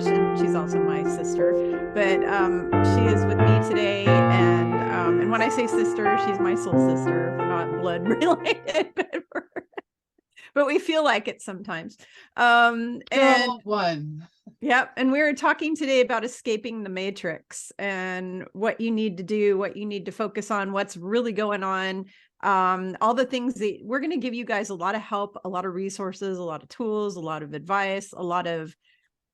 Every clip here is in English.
gosh, and she's also my sister, but she is with me today. And when I say sister, she's my soul sister. We're not blood related, but we feel like it sometimes. And one. Yep. And we were talking today about escaping the matrix and what you need to do, what you need to focus on, what's really going on. All the things that we're going to give you guys a lot of help, a lot of resources, a lot of tools, a lot of advice, a lot of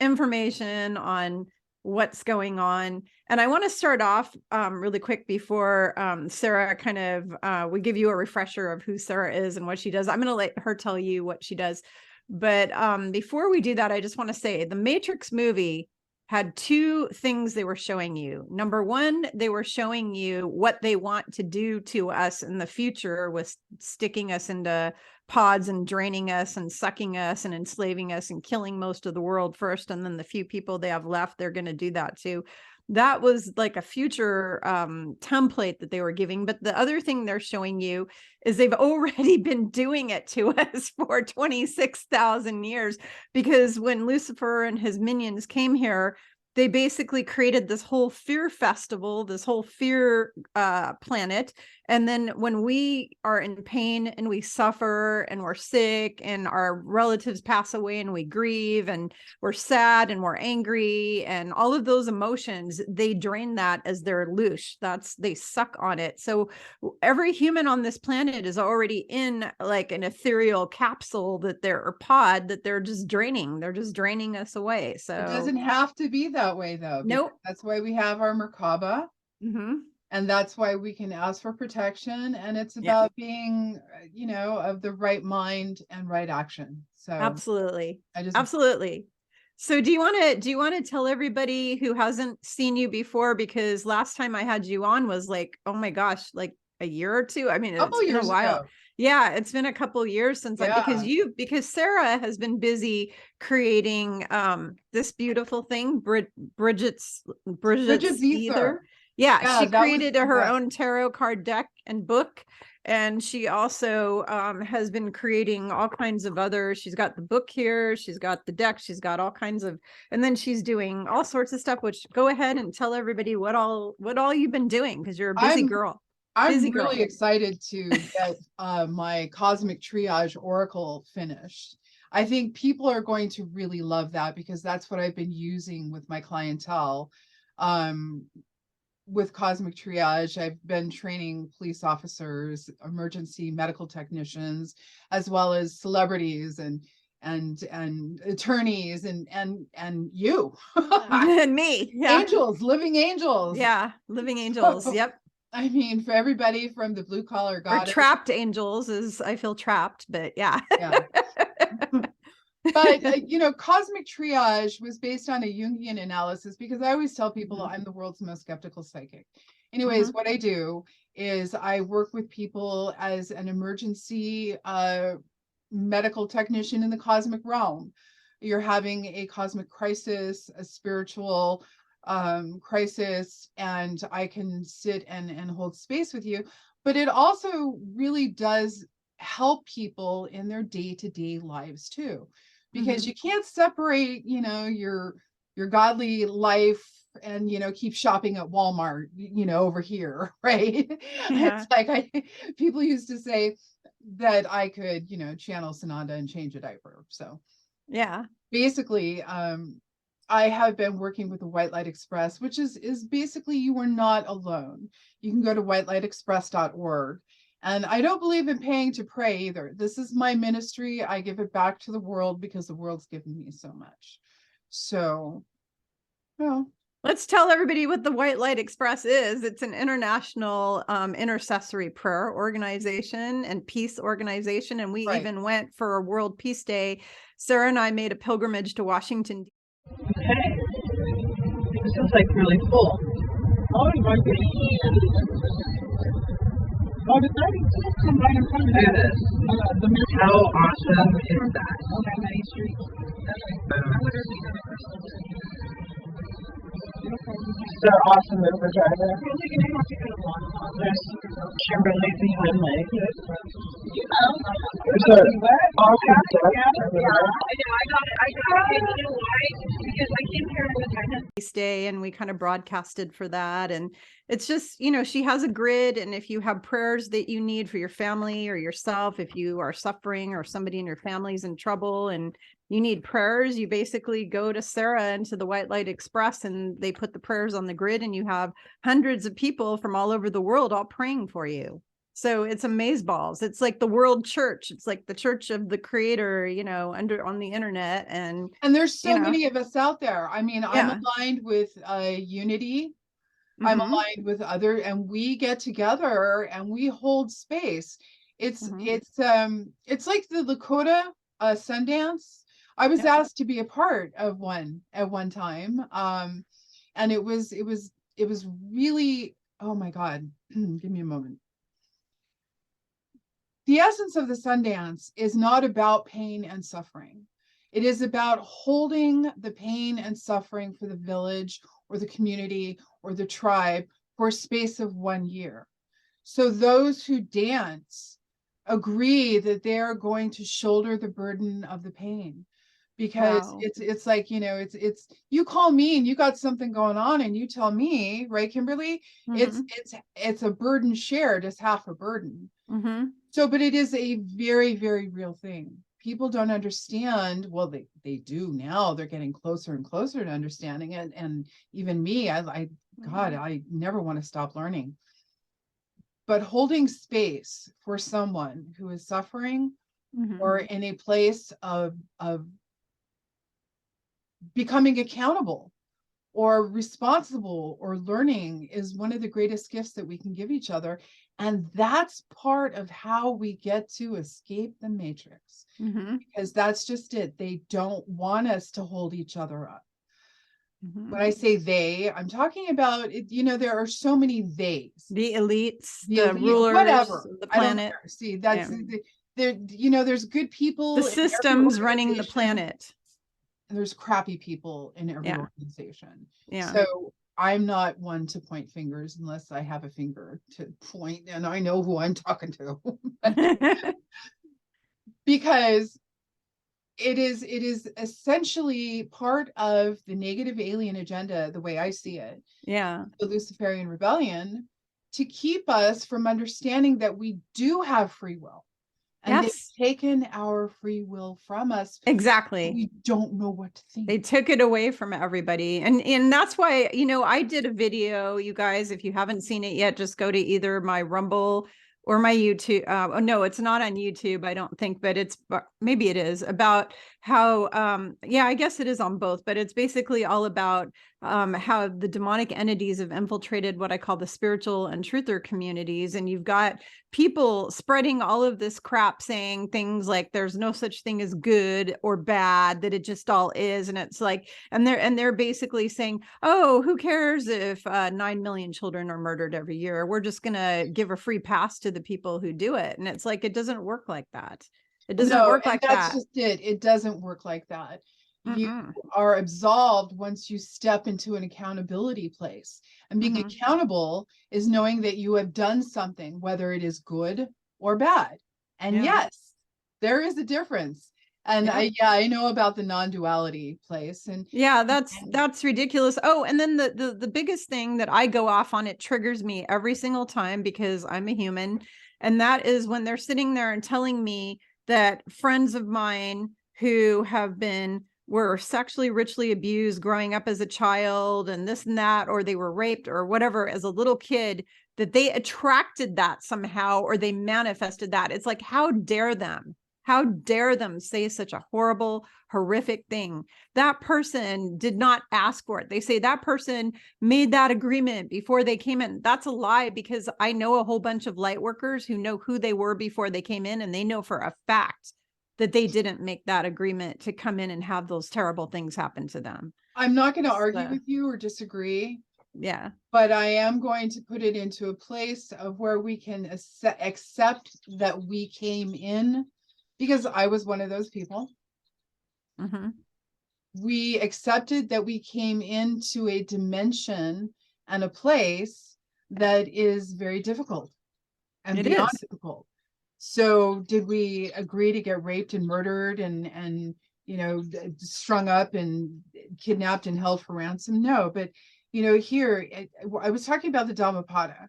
information on what's going on. And I want to start off really quick before Sarah kind of, we give you a refresher of who Sarah is and what she does. I'm going to let her tell you what she does. But before we do that, I just want to say the Matrix movie had two things they were showing you. Number one, they were showing you what they want to do to us in the future with sticking us into pods and draining us and sucking us and enslaving us and killing most of the world first. And then the few people they have left, they're going to do that too. That was like a future template that they were giving. But the other thing they're showing you is they've already been doing it to us for 26,000 years, because when Lucifer and his minions came here, they basically created this whole fear festival, this whole fear planet. And then when we are in pain and we suffer and we're sick and our relatives pass away and we grieve and we're sad and we're angry and all of those emotions, they drain that as their loosh. They suck on it. So every human on this planet is already in like an ethereal capsule that they're pod that they're just draining. They're just draining us away. So it doesn't have to be that way though. Nope. That's why we have our Merkaba. Mm-hmm. And that's why we can ask for protection. And it's about being, of the right mind and right action. So absolutely. Absolutely. So do you want to tell everybody who hasn't seen you before, because last time I had you on was like, oh my gosh, like a year or two. I mean, it's been a while. Ago. Yeah, it's been a couple of years since because Sarah has been busy creating this beautiful thing, Brigid's Aether. Yeah, she created her own tarot card deck and book. And she also has been creating all kinds of she's got the book here, she's got the deck, she's got all kinds of, and then she's doing all sorts of stuff, which go ahead and tell everybody what all you've been doing, because you're a busy girl. I'm really excited to get my Cosmic Triage Oracle finished. I think people are going to really love that, because that's what I've been using with my clientele. With Cosmic Triage, I've been training police officers, emergency medical technicians, as well as celebrities and attorneys and you and me. Yeah. Angels, living angels. Yeah, living angels. So, yep. I mean, for everybody from the blue collar goddess. Or trapped angels is, I feel trapped, but yeah. But, Cosmic Triage was based on a Jungian analysis, because I always tell people I'm the world's most skeptical psychic. Anyways, what I do is I work with people as an emergency medical technician in the cosmic realm. You're having a cosmic crisis, a spiritual crisis, and I can sit and hold space with you. But it also really does help people in their day-to-day lives too, because you can't separate, your godly life and, keep shopping at Walmart, over here, right? Yeah. It's like people used to say that I could, channel Sananda and change a diaper. So yeah, basically, I have been working with the White Light Express, which is basically, you are not alone. You can go to whitelightexpress.org. And I don't believe in paying to pray either. This is my ministry. I give it back to the world because the world's given me so much. So, let's tell everybody what the White Light Express is. It's an international intercessory prayer organization and peace organization. And we even went for a World Peace Day. Sarah and I made a pilgrimage to Washington. Okay. This is like really full. Oh my goodness. Oh, the 30 come right in front of this. How awesome is that? Okay, Main Street. So awesome, Uber driver. There's Kimberly Palm. There's a podcast after that. Day, and we kind of broadcasted for that. And it's just, you know, she has a grid, and if you have prayers that you need for your family or yourself, if you are suffering or somebody in your family's in trouble and you need prayers, you basically go to Sarah into the White Light Express, and they put the prayers on the grid, and you have hundreds of people from all over the world all praying for you. So it's amazeballs. It's like the world church. It's like the church of the creator, you know, on the internet. And there's so you know, many of us out there. I mean, I'm yeah. aligned with Unity. I'm aligned with other, and we get together and we hold space. It's like the Lakota Sundance. I was asked to be a part of one at one time. And it was really, oh my God, give me a moment. The essence of the Sundance is not about pain and suffering. It is about holding the pain and suffering for the village or the community or the tribe for a space of 1 year. So those who dance agree that they are going to shoulder the burden of the pain, because it's like, you know, it's you call me and you got something going on and you tell me, right, Kimberly? It's a burden shared as half a burden. So, but it is a very, very real thing. People don't understand. Well, they do now. They're getting closer and closer to understanding it. And even me, God, I never want to stop learning. But holding space for someone who is suffering or in a place of becoming accountable or responsible or learning is one of the greatest gifts that we can give each other. And that's part of how we get to escape the matrix, because that's just it. They don't want us to hold each other up. When I say they, I'm talking about, you know, there are so many theys. The elites, the rulers, whatever. of the planet. See, that's there. You know, there's good people. The systems running the planet. There's crappy people in every organization. Yeah. So I'm not one to point fingers unless I have a finger to point and I know who I'm talking to. Because it is essentially part of the negative alien agenda, the way I see it. Yeah. The Luciferian rebellion, to keep us from understanding that we do have free will. And they've taken our free will from us. Exactly. We don't know what to think. They took it away from everybody. And that's why, you know, I did a video, you guys, if you haven't seen it yet, just go to either my Rumble or my YouTube. Oh, no, it's not on YouTube, I don't think, but maybe it is, about how, I guess it is on both, but it's basically all about how the demonic entities have infiltrated what I call the spiritual and truther communities. And you've got people spreading all of this crap, saying things like there's no such thing as good or bad, that it just all is. And it's like, and they're basically saying, oh, who cares if 9 million children are murdered every year? We're just going to give a free pass to the people who do it. And it's like, it doesn't work like that. It doesn't work like that. That's just it. It doesn't work like that. You are absolved once you step into an accountability place. And being accountable is knowing that you have done something, whether it is good or bad. And yes, there is a difference. And I know about the non-duality place. And that's ridiculous. Oh, and then the biggest thing that I go off on, it triggers me every single time because I'm a human. And that is when they're sitting there and telling me that friends of mine who were sexually richly abused growing up as a child and this and that, or they were raped or whatever as a little kid, that they attracted that somehow, or they manifested that. It's like, how dare them? How dare them say such a horrible, horrific thing? That person did not ask for it. They say that person made that agreement before they came in. That's a lie, because I know a whole bunch of light workers who know who they were before they came in, and they know for a fact that they didn't make that agreement to come in and have those terrible things happen to them. I'm not going to argue with you or disagree. Yeah. But I am going to put it into a place of where we can accept that we came in, because I was one of those people. We accepted that we came into a dimension and a place that is very difficult and beyond difficult. So did we agree to get raped and murdered and strung up and kidnapped and held for ransom? No, but here I was talking about the Dhammapada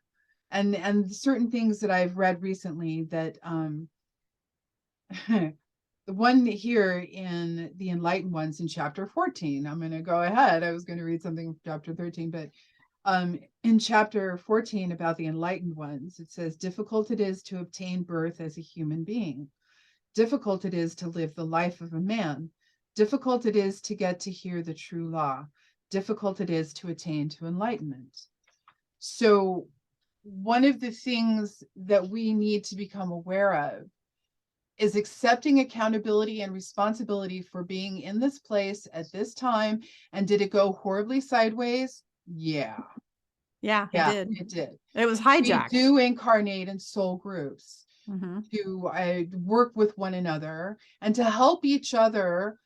and certain things that I've read recently that the one here in the Enlightened Ones in chapter 14. I'm going to go ahead. I was going to read something from chapter 13, but in chapter 14 about the Enlightened Ones, it says, difficult it is to obtain birth as a human being. Difficult it is to live the life of a man. Difficult it is to get to hear the true law. Difficult it is to attain to enlightenment. So one of the things that we need to become aware of is accepting accountability and responsibility for being in this place at this time. And did it go horribly sideways? Yeah. Yeah, It did. It was hijacked. We do incarnate in soul groups Mm-hmm. to work with one another and to help each other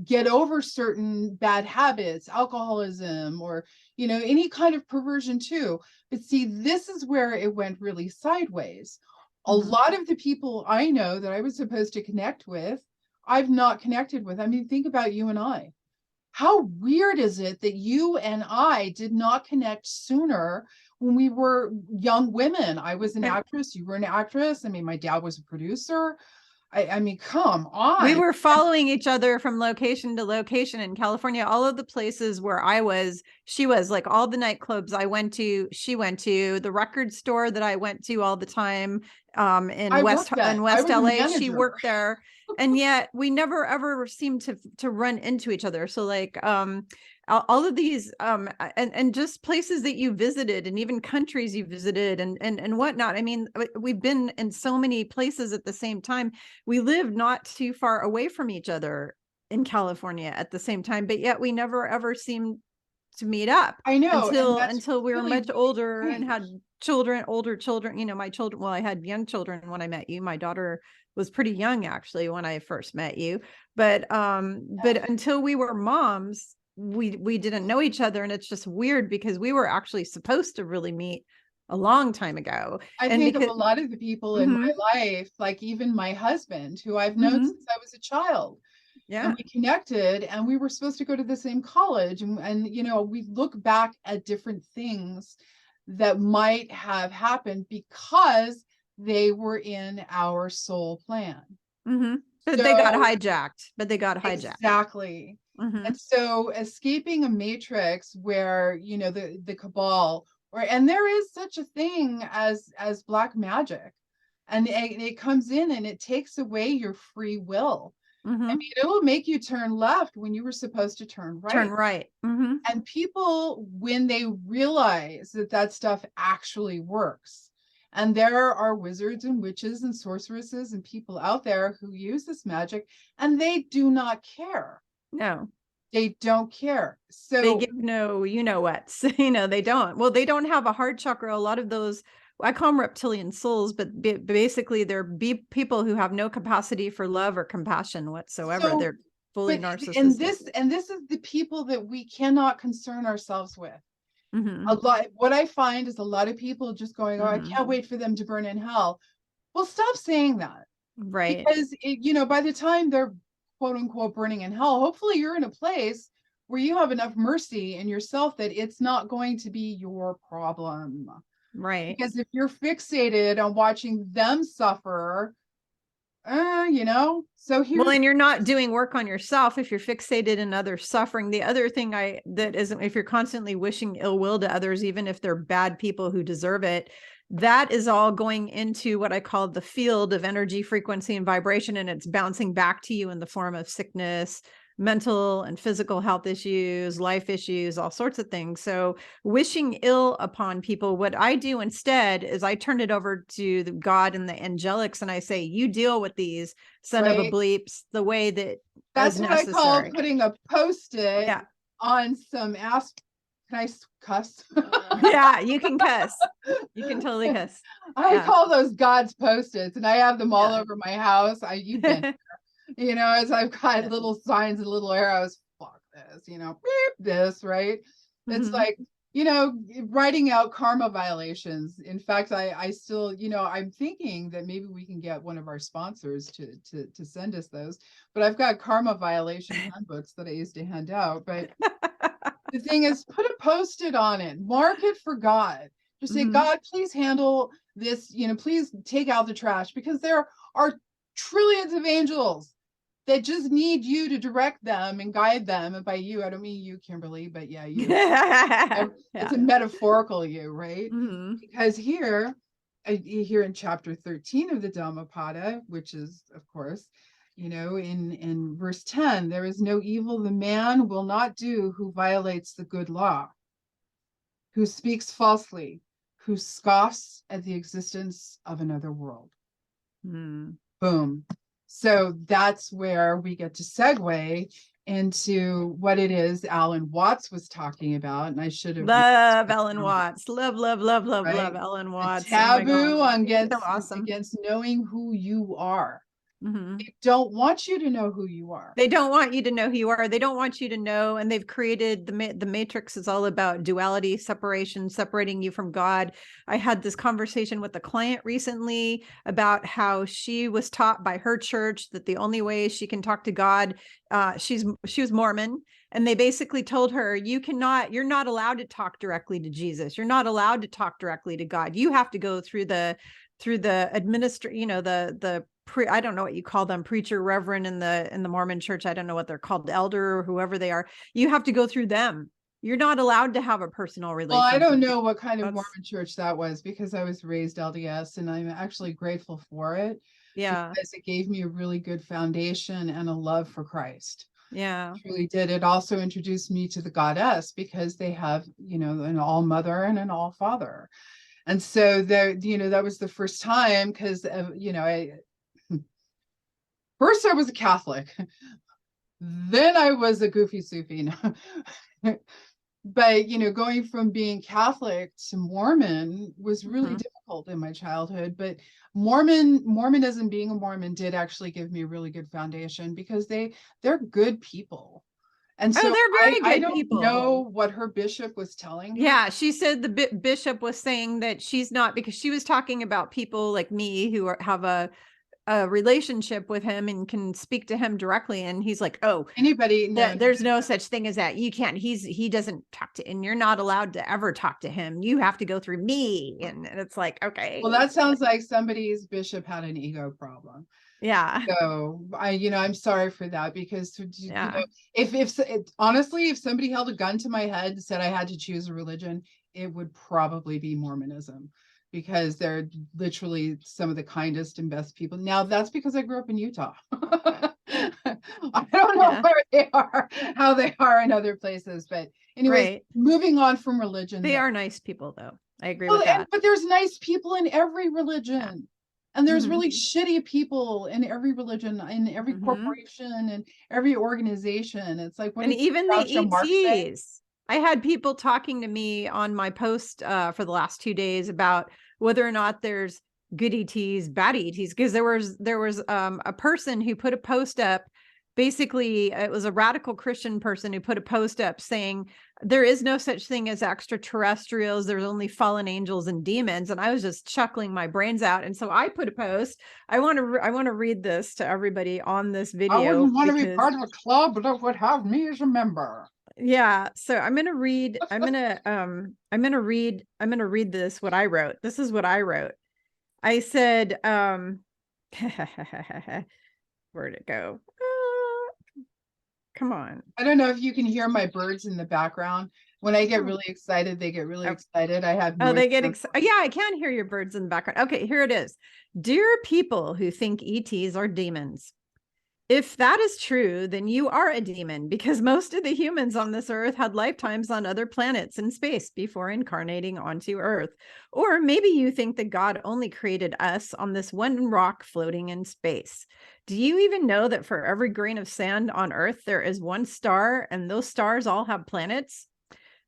get over certain bad habits, alcoholism, or any kind of perversion too. But see, this is where it went really sideways. A lot of the people I know that I was supposed to connect with, I've not connected with. I mean, think about you and I. How weird is it that you and I did not connect sooner when we were young women? I was an actress, you were an actress. I mean, my dad was a producer. I mean, come on. We were following each other from location to location in California. All of the places where I was, she was, like all the nightclubs I went to, she went to, the record store that I went to all the time in West LA. She worked there. And yet we never ever seemed to run into each other. So like all of these and just places that you visited and even countries you visited and whatnot. I mean, we've been in so many places at the same time. We live not too far away from each other in California at the same time, but yet we never ever seemed to meet up. I know until we were much older and had older children, my children. Well, I had young children when I met you. My daughter was pretty young actually when I first met you, but until we were moms, we didn't know each other. And it's just weird because we were actually supposed to really meet a long time ago. I think of a lot of the people in my life, like even my husband, who I've known since I was a child. Yeah. And we connected and we were supposed to go to the same college. And we look back at different things that might have happened because they were in our soul plan. But they got hijacked. Exactly. And so escaping a matrix where, the cabal, and there is such a thing as black magic, and it comes in and it takes away your free will. I mean, it'll make you turn left when you were supposed to turn right. And people, when they realize that stuff actually works, and there are wizards and witches and sorceresses and people out there who use this magic and they do not care. No, they don't care. So they give no, what's, they don't. Well, they don't have a heart chakra. A lot of those, I call them reptilian souls, but basically they're people who have no capacity for love or compassion whatsoever. They're fully narcissistic. And this is the people that we cannot concern ourselves with. A lot. What I find is a lot of people just going, "Oh, I can't wait for them to burn in hell." Well, stop saying that, right? Because by the time they're quote unquote burning in hell, hopefully you're in a place where you have enough mercy in yourself that it's not going to be your problem, right? Because if you're fixated on watching them suffer, so here. Well, and you're not doing work on yourself if you're fixated in others suffering. The other thing if you're constantly wishing ill will to others, even if they're bad people who deserve it, that is all going into what I call the field of energy, frequency, and vibration. And it's bouncing back to you in the form of sickness, mental and physical health issues, life issues, all sorts of things. So wishing ill upon people, what I do instead is I turn it over to the God and the angelics. And I say, you deal with these son of a bleeps the way that's what necessary. I call putting a Post-it on some ass. Can I cuss? Yeah, you can cuss. You can totally cuss. I call those God's Post-its, and I have them all over my house. You've been as I've got little signs and little arrows, fuck this, beep this, right? It's like, writing out karma violations. In fact, I still, I'm thinking that maybe we can get one of our sponsors to send us those. But I've got karma violation handbooks that I used to hand out. But the thing is, put a Post-it on it, mark it for God. Just say, God, please handle this, please take out the trash, because there are trillions of angels that just need you to direct them and guide them. And by you, I don't mean you, Kimberly, but yeah, you. It's a metaphorical you, right? Because here in chapter 13 of the Dhammapada, which is, of course, in verse 10, there is no evil the man will not do who violates the good law, who speaks falsely, who scoffs at the existence of another world. Boom. So that's where we get to segue into what it is Alan Watts was talking about. And I should have love Alan Watts. Love right? Alan Watts. The taboo awesome. against knowing who you are. They don't want you to know who you are. They don't want you to know who you are. They don't want you to know. And they've created the matrix is all about duality, separation, separating you from God. I had this conversation with a client recently about how she was taught by her church that the only way she can talk to God, she was Mormon. And they basically told her, you're not allowed to talk directly to Jesus. You're not allowed to talk directly to God. You have to go through the I don't know what you call them, preacher, reverend in the Mormon church. I don't know what they're called, elder or whoever they are. You have to go through them. You're not allowed to have a personal relationship. Well, I don't know what kind of Mormon church that was, because I was raised LDS, and I'm actually grateful for it. Yeah. Because it gave me a really good foundation and a love for Christ. Yeah. It really did. It also introduced me to the goddess, because they have, an all mother and an all father. And so that was the first time, because first I was a Catholic, then I was a goofy Sufi. But going from being Catholic to Mormon was really difficult in my childhood. But Mormonism, being a Mormon, did actually give me a really good foundation, because they're good people. And so they're very good I don't people. know what her bishop was telling her. Yeah, she said the bishop was saying that she's not, because she was talking about people like me who have a relationship with him and can speak to him directly. And he's like, there's no such thing as that. You can't, he doesn't talk to, and you're not allowed to ever talk to him. You have to go through me. And it's like, okay. Well, that sounds like somebody's bishop had an ego problem. Yeah. So I'm sorry for that, because honestly, if somebody held a gun to my head and said I had to choose a religion, it would probably be Mormonism, because they're literally some of the kindest and best people. Now, that's because I grew up in Utah. I don't know where they are, how they are in other places, but anyway, moving on from religion. They are nice people, though. I agree with that. But there's nice people in every religion. And there's really shitty people in every religion, in every corporation, and every organization. It's like, and even the ETs. I had people talking to me on my post for the last 2 days about whether or not there's good ETs, bad ETs, because there was a person who put a post up. Basically, it was a radical Christian person who put a post up saying there is no such thing as extraterrestrials. There's only fallen angels and demons. And I was just chuckling my brains out. And so I put a post. I want to read this to everybody on this video. I wouldn't want to be part of a club, but it would have me as a member. Yeah. So I'm going to read this, what I wrote. This is what I wrote. I said, where'd it go? Come on. I don't know if you can hear my birds in the background. When I get really excited, they get really excited. I have they get excited. Yeah, I can hear your birds in the background. Okay, here it is. Dear people who think ETs are demons, if that is true, then you are a demon, because most of the humans on this earth had lifetimes on other planets in space before incarnating onto Earth. Or maybe you think that God only created us on this one rock floating in space. Do you even know that for every grain of sand on Earth, there is one star, and those stars all have planets?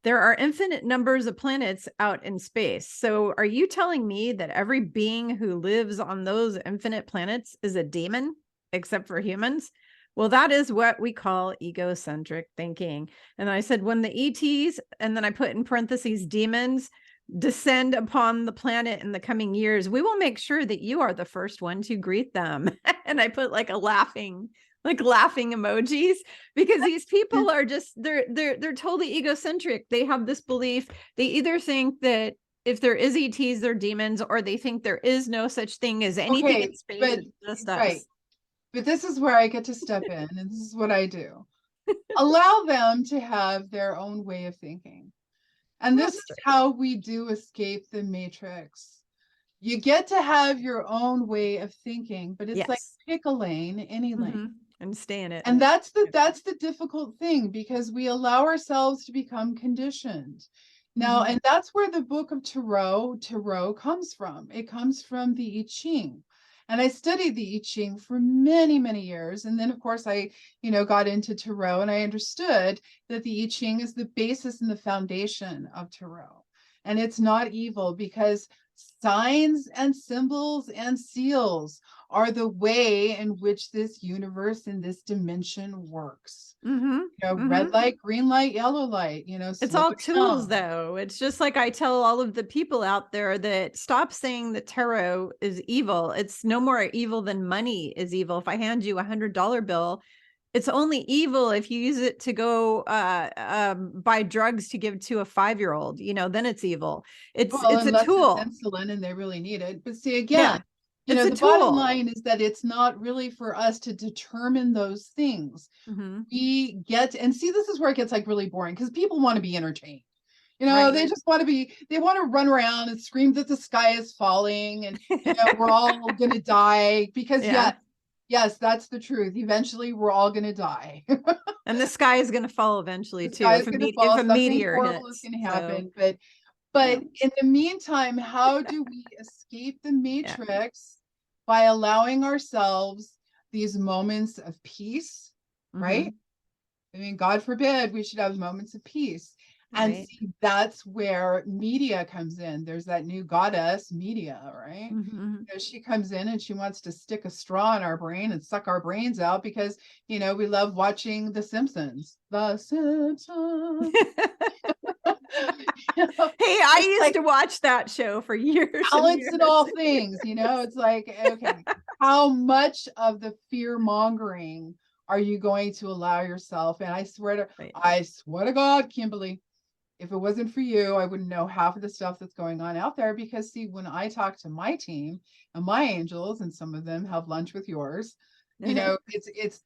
There are infinite numbers of planets out in space. So are you telling me that every being who lives on those infinite planets is a demon, except for humans? Well, that is what we call egocentric thinking. And I said, when the ETs, and then I put in parentheses, demons, descend upon the planet in the coming years, we will make sure that you are the first one to greet them. And I put like laughing emojis, because these people are just, they're totally egocentric. They have this belief. They either think that if there is ETs, they're demons, or they think there is no such thing as anything in space. But, it's just us. right. But this is where I get to step in, and this is what I do. Allow them to have their own way of thinking. And this is how we do escape the matrix. You get to have your own way of thinking, but it's like pick a lane, any lane. And stay in it. And that's the difficult thing, because we allow ourselves to become conditioned. Now, and that's where the book of Tarot comes from. It comes from the I Ching. And I studied the I Ching for many, many years. And then, of course, I, got into Tarot, and I understood that the I Ching is the basis and the foundation of Tarot. And it's not evil, because signs and symbols and seals are the way in which this universe and this dimension works. Red light, green light, yellow light, it's all tools though. It's just like I tell all of the people out there that stop saying that tarot is evil. It's no more evil than money is evil. If I hand you $100 bill, it's only evil if you use it to go buy drugs to give to a 5-year-old, then it's evil. It's a tool. It's insulin and they really need it. But see, again, the bottom line is that it's not really for us to determine those things. We get, and see, this is where it gets like really boring, because people want to be entertained. They just want to they want to run around and scream that the sky is falling and we're all going to die, because yes, that's the truth. Eventually we're all going to die. And the sky is going to fall eventually too. If a meteor hits, is going to happen. But in the meantime, how do we escape the matrix? By allowing ourselves these moments of peace, right? I mean, God forbid we should have moments of peace. And see, that's where media comes in. There's that new goddess, media, right? She comes in and she wants to stick a straw in our brain and suck our brains out, because, we love watching The Simpsons. The Simpsons. Hey, I used to watch that show for years. Balance and all things, it's like, okay, how much of the fear mongering are you going to allow yourself? And I swear to God, Kimberly, if it wasn't for you, I wouldn't know half of the stuff that's going on out there. Because see, when I talk to my team and my angels, and some of them have lunch with yours, it's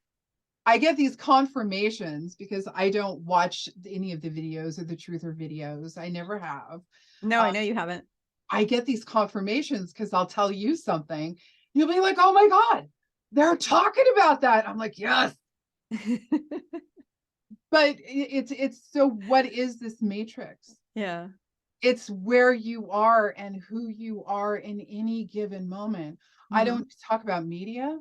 I get these confirmations, because I don't watch any of the videos or the truther videos. I never have. No, I know you haven't. I get these confirmations because I'll tell you something. You'll be like, oh my God, they're talking about that. I'm like, yes. But it's so what is this matrix? Yeah. It's where you are and who you are in any given moment. I don't talk about media.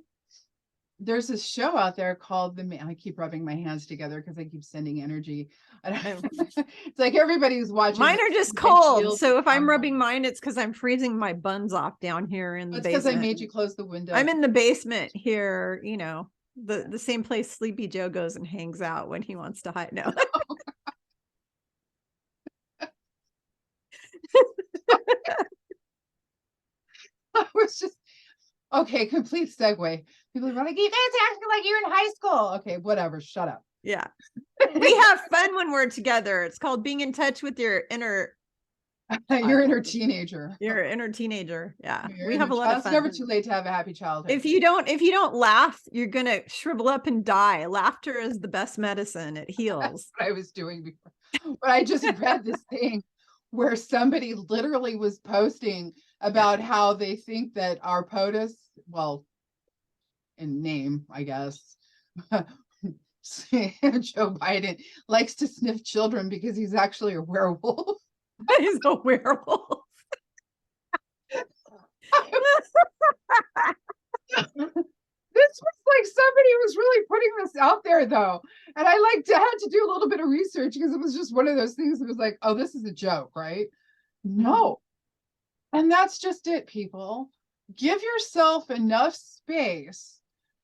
There's this show out there called I keep rubbing my hands together because I keep sending energy. It's like everybody's watching. Mine are just cold. So if I'm rubbing mine, it's because I'm freezing my buns off down here in the basement. It's because I made you close the window. I'm in the basement here, the same place Sleepy Joe goes and hangs out when he wants to hide. No. I was just, okay, complete segue. People are like, you guys acting like you're in high school. Okay, whatever, shut up. Yeah. We have fun when we're together. It's called being in touch with your inner your inner teenager. Your inner teenager. Yeah. We have a lot of fun. It's never too late to have a happy childhood. If you don't laugh, you're gonna shrivel up and die. Laughter is the best medicine. It heals. That's what I was doing before. But I just read this thing where somebody literally was posting about how they think that our POTUS, well, in name, I guess, Joe Biden likes to sniff children because he's actually a werewolf. He's a werewolf. This was like somebody was really putting this out there though. And I had to do a little bit of research because it was just one of those things that was like, oh, this is a joke, right? No. And that's just it, people. Give yourself enough space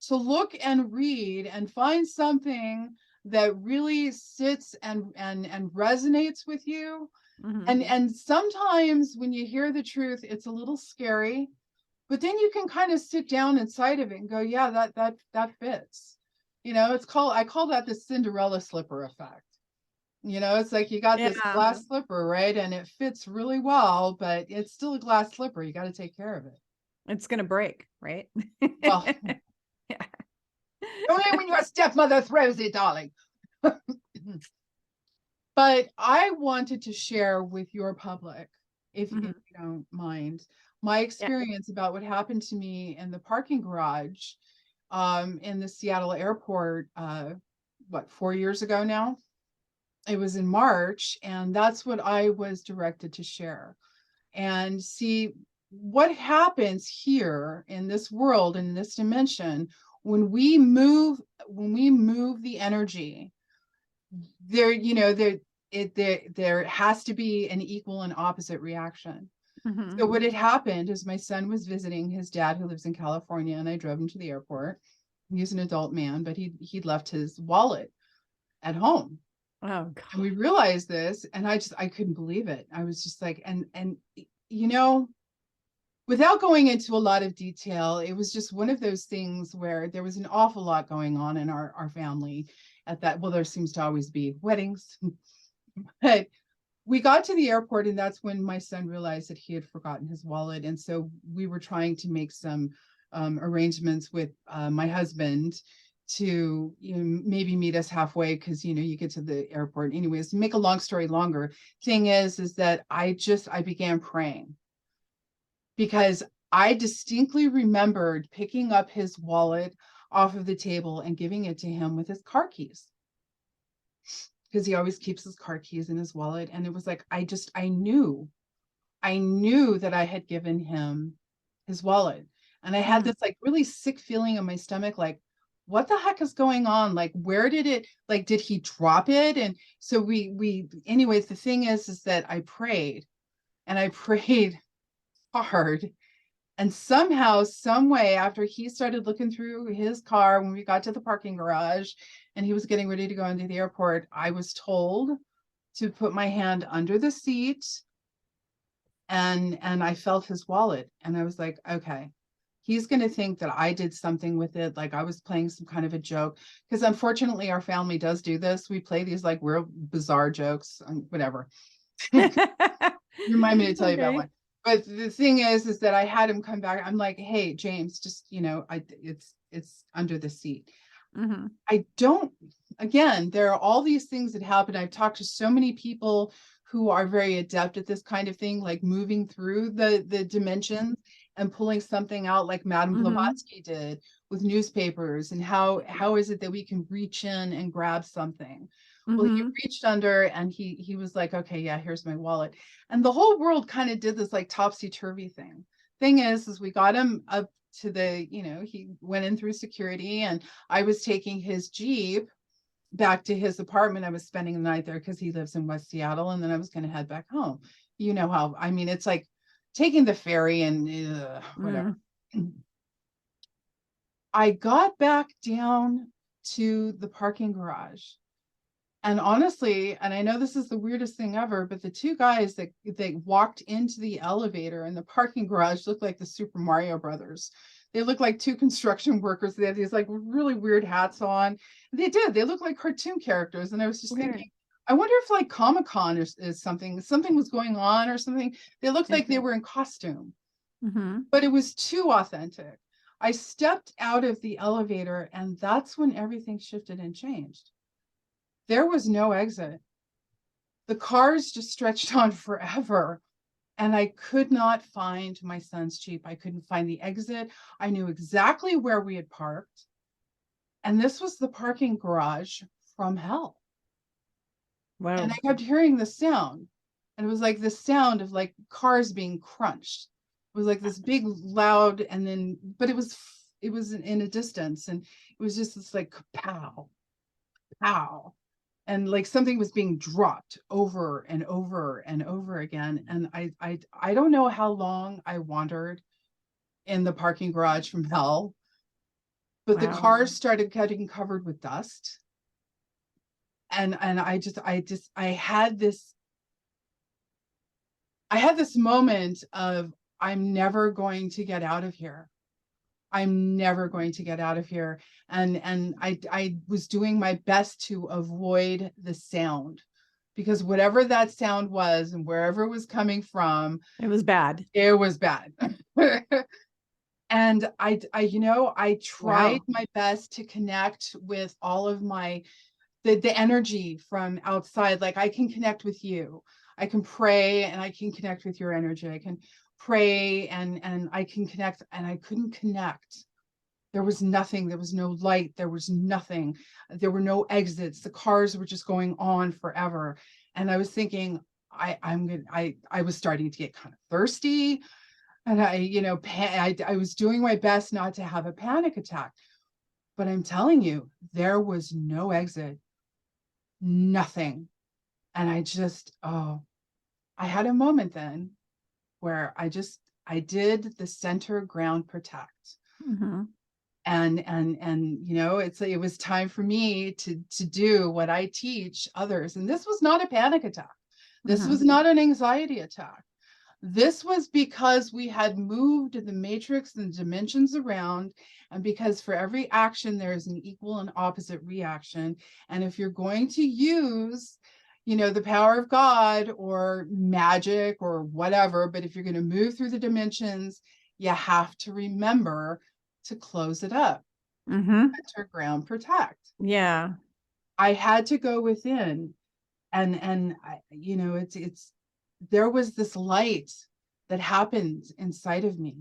to look and read and find something that really sits and resonates with you. And sometimes when you hear the truth, it's a little scary, but then you can kind of sit down inside of it and go, yeah, that fits. You know, I call that the Cinderella slipper effect. You know, it's like you got this glass slipper, right? And it fits really well, but it's still a glass slipper. You got to take care of it. It's going to break, right? Well, yeah. Only when your stepmother throws it, darling. But I wanted to share with your public, if you don't mind, my experience about what happened to me in the parking garage in the Seattle airport, 4 years ago now? It was in March, and that's what I was directed to share. And see what happens here in this world, in this dimension, when we move the energy. There, you know, there has to be an equal and opposite reaction. So what had happened is my son was visiting his dad, who lives in California, and I drove him to the airport. He's an adult man, but he'd left his wallet at home. Oh, God. And we realized this, and I couldn't believe it. I was just like, and you know, without going into a lot of detail, it was just one of those things where there was an awful lot going on in our family at that. Well, there seems to always be weddings. But we got to the airport, and that's when my son realized that he had forgotten his wallet. And so we were trying to make some arrangements with my husband to, you know, maybe meet us halfway, because, you know, you get to the airport. Anyways, to make a long story longer, thing is that I began praying, because I distinctly remembered picking up his wallet off of the table and giving it to him with his car keys, because he always keeps his car keys in his wallet. And it was like, I knew that I had given him his wallet. And I had this like really sick feeling in my stomach, like, what the heck is going on? Like, where did it, like, did he drop it? And so anyways, the thing is that I prayed, and I prayed hard. And somehow, some way, after he started looking through his car, when we got to the parking garage and he was getting ready to go into the airport, I was told to put my hand under the seat, and I felt his wallet. And I was like, okay, he's going to think that I did something with it, like I was playing some kind of a joke. Because unfortunately, our family does do this. We play these like real bizarre jokes, whatever. Remind me to tell you about one. But the thing is that I had him come back. I'm like, hey, James, just, you know, it's under the seat. I don't, again, there are all these things that happen. I've talked to so many people who are very adept at this kind of thing, like moving through the dimensions and pulling something out, like Madame Blavatsky did with newspapers. And how is it that we can reach in and grab something? Well, he reached under, and he was like, okay, yeah, here's my wallet. And the whole world kind of did this like topsy-turvy thing. Thing is we got him up to the, you know, he went in through security, and I was taking his Jeep back to his apartment. I was spending the night there because he lives in West Seattle, and then I was going to head back home. You know how, I mean, it's like taking the ferry and whatever. I got back down to the parking garage. And honestly, and I know this is the weirdest thing ever, but the two guys that they walked into the elevator in the parking garage looked like the Super Mario Brothers. They looked like two construction workers. They had these like really weird hats on. They did. They looked like cartoon characters. And I was just thinking, I wonder if like Comic-Con is something was going on or something. They looked like they were in costume, but it was too authentic. I stepped out of the elevator, and that's when everything shifted and changed. There was no exit. The cars just stretched on forever. And I could not find my son's Jeep. I couldn't find the exit. I knew exactly where we had parked. And this was the parking garage from hell. Wow. And I kept hearing the sound. And it was like the sound of like cars being crunched. It was like this big loud, and then, but it was in a distance. And it was just this like pow, pow. And like something was being dropped over and over and over again. And I don't know how long I wandered in the parking garage from hell, but the Wow. cars started getting covered with dust. And I had this moment of, I'm never going to get out of here. I'm never going to get out of here. And I was doing my best to avoid the sound, because whatever that sound was and wherever it was coming from, It was bad. it was bad. And I tried my best to connect with all of the energy from outside. Like, I can connect with you. I can pray and I can connect with your energy. I can pray and I can connect, and I couldn't connect. There was nothing. There was no light. There was nothing. There were no exits. The cars were just going on forever. And I was thinking, I was starting to get kind of thirsty. And I was doing my best not to have a panic attack. But I'm telling you, there was no exit, nothing. And I had a moment then where I did the center ground protect. Mm-hmm. And it was time for me to do what I teach others. And this was not a panic attack. This was not an anxiety attack. This was because we had moved the matrix and dimensions around, and because for every action there is an equal and opposite reaction. And if you're going to use, the power of God or magic or whatever, but if you're going to move through the dimensions, you have to remember to close it up. Center ground protect. Yeah. I had to go within, and there was this light that happened inside of me.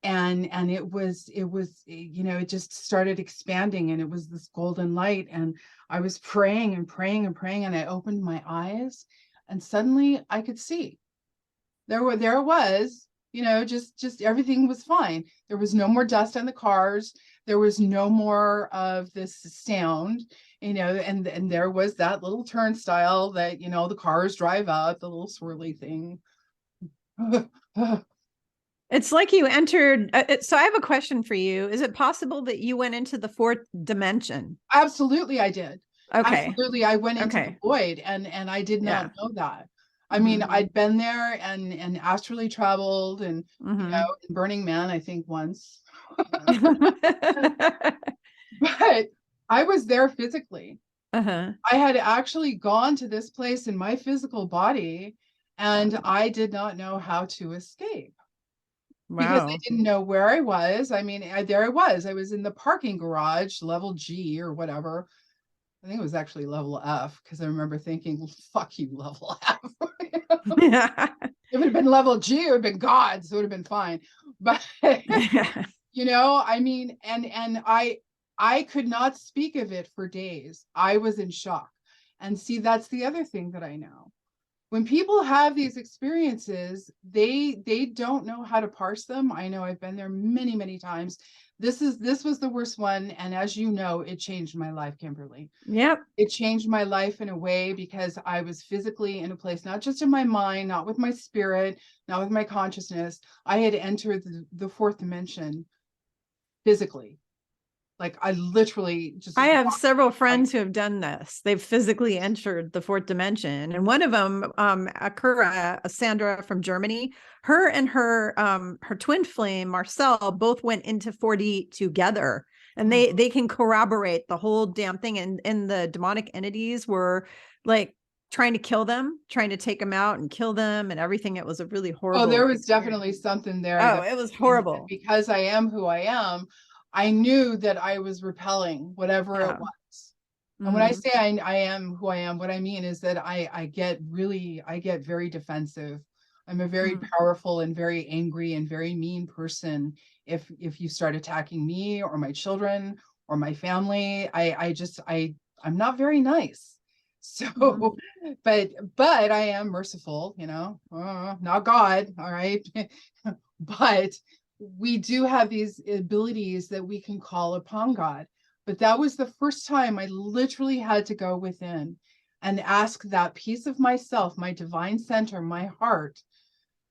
And it just started expanding, and it was this golden light. And I was praying and praying and praying, and I opened my eyes, and suddenly I could see. There it was, just everything was fine. There was no more dust on the cars. There was no more of this sound, and there was that little turnstile that, the cars drive out, the little swirly thing. It's like you entered. So I have a question for you. Is it possible that you went into the fourth dimension? Absolutely, I did. Okay. Absolutely, I went into the void, and I did not know that. I mean, I'd been there and astrally traveled, and in Burning Man, I think once. But I was there physically. I had actually gone to this place in my physical body, and I did not know how to escape. Because I didn't know where I was. I mean, there I was. I was in the parking garage, level G or whatever. I think it was actually level F, because I remember thinking, fuck you, level F. Yeah. If it had been level G, it would have been God, so it would have been fine. But, I mean, and I could not speak of it for days. I was in shock. And see, that's the other thing that I know. When people have these experiences, they don't know how to parse them. I know, I've been there many, many times. This was the worst one. And as you know, it changed my life, Kimberly. Yep. It changed my life in a way, because I was physically in a place, not just in my mind, not with my spirit, not with my consciousness. I had entered the fourth dimension physically. Like, I literally just. I have several friends who have done this. They've physically entered the fourth dimension, and one of them, Akura, Sandra from Germany, her and her twin flame Marcel both went into 4D together, and they can corroborate the whole damn thing. And the demonic entities were like trying to kill them, trying to take them out and kill them, and everything. It was a really horrible. Oh, there was definitely something there. Oh, it was horrible. Because I am who I am, I knew that I was repelling whatever it was. And when I say I am who I am, what I mean is that I get very defensive. I'm a very powerful and very angry and very mean person. If you start attacking me or my children or my family, I'm not very nice. So, but I am merciful, not God. All right. But we do have these abilities that we can call upon God. But that was the first time I literally had to go within and ask that piece of myself, my divine center, my heart,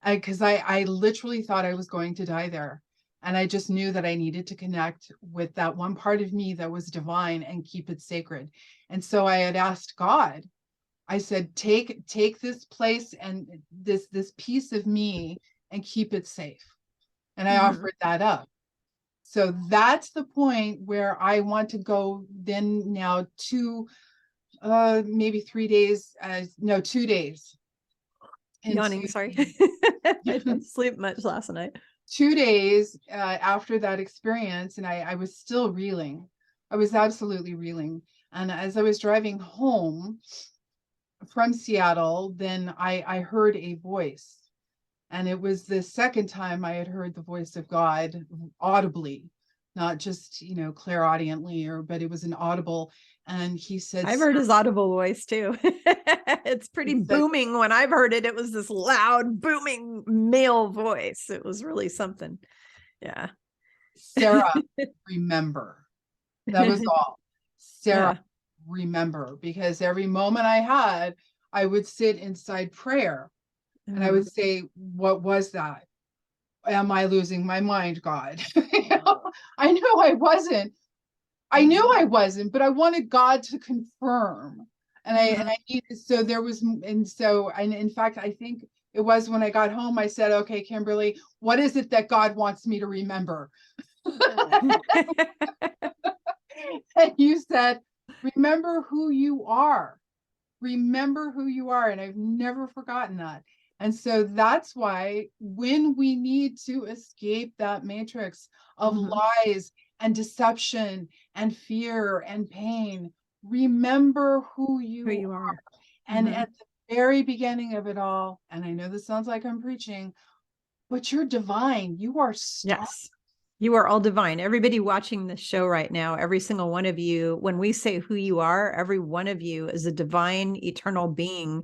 because I literally thought I was going to die there. And I just knew that I needed to connect with that one part of me that was divine and keep it sacred. And so I had asked God, I said, take this place and this piece of me and keep it safe. And I offered that up. So that's the point where I want to go then now to maybe 3 days, 2 days. Yawning, sorry. I didn't sleep much last night. 2 days after that experience, and I was still reeling. I was absolutely reeling. And as I was driving home from Seattle, then I heard a voice. And it was the second time I had heard the voice of God audibly, not just, clairaudiently, but it was an audible. And he said, I've heard his audible voice too. It's pretty booming. When I've heard it, it was this loud, booming male voice. It was really something. Yeah. Sarah, remember. That was all. Sarah, remember. Because every moment I had, I would sit inside prayer. And I would say, what was that? Am I losing my mind, God? I knew I wasn't. But I wanted God to confirm. And I needed, so there was, and in fact, I think it was when I got home, I said, okay, Kimberly, what is it that God wants me to remember? And you said, remember who you are. Remember who you are. And I've never forgotten that. And so that's why when we need to escape that matrix of lies and deception and fear and pain, remember who you are. And at the very beginning of it all, and I know this sounds like I'm preaching, but you're divine. You are stars. Yes. You are all divine. Everybody watching this show right now, every single one of you, when we say who you are, every one of you is a divine, eternal being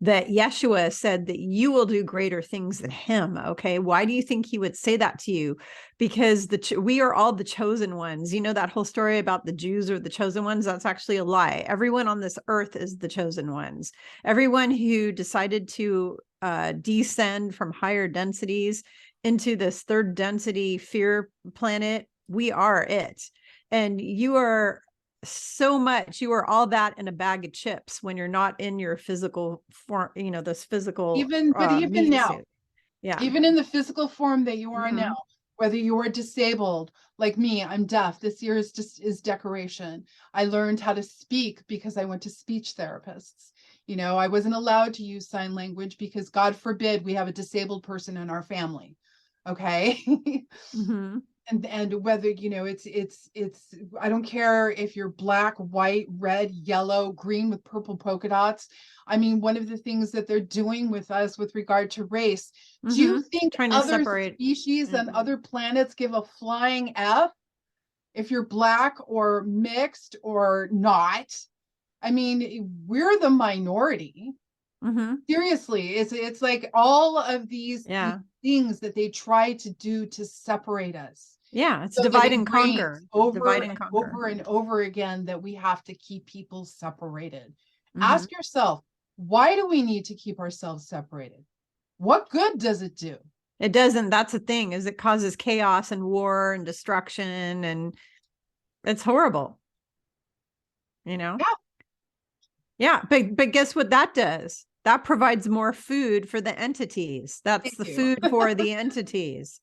that Yeshua said that you will do greater things than him. Okay. Why do you think he would say that to you? Because we are all the chosen ones. You know, that whole story about the Jews are the chosen ones. That's actually a lie. Everyone on this earth is the chosen ones. Everyone who decided to descend from higher densities into this third density fear planet, we are it. And you are so much, you are all that in a bag of chips when you're not in your physical form, this physical even now suit. Yeah, even in the physical form that you are now, whether you are disabled like me, I'm deaf. This year is decoration. I learned how to speak because I went to speech therapists. I wasn't allowed to use sign language because God forbid we have a disabled person in our family. Okay. And whether, it's, I don't care if you're black, white, red, yellow, green with purple polka dots. I mean, one of the things that they're doing with us with regard to race, do you think other species and other planets give a flying F if you're black or mixed or not? I mean, we're the minority. Seriously, it's like all of these things that they try to do to separate us. Yeah, it's divide and conquer. Over and over again that we have to keep people separated. Ask yourself, why do we need to keep ourselves separated? What good does it do? It doesn't. That's the thing, is it causes chaos and war and destruction, and it's horrible. Yeah, but guess what that does? That provides more food for the entities. That's the food for the entities.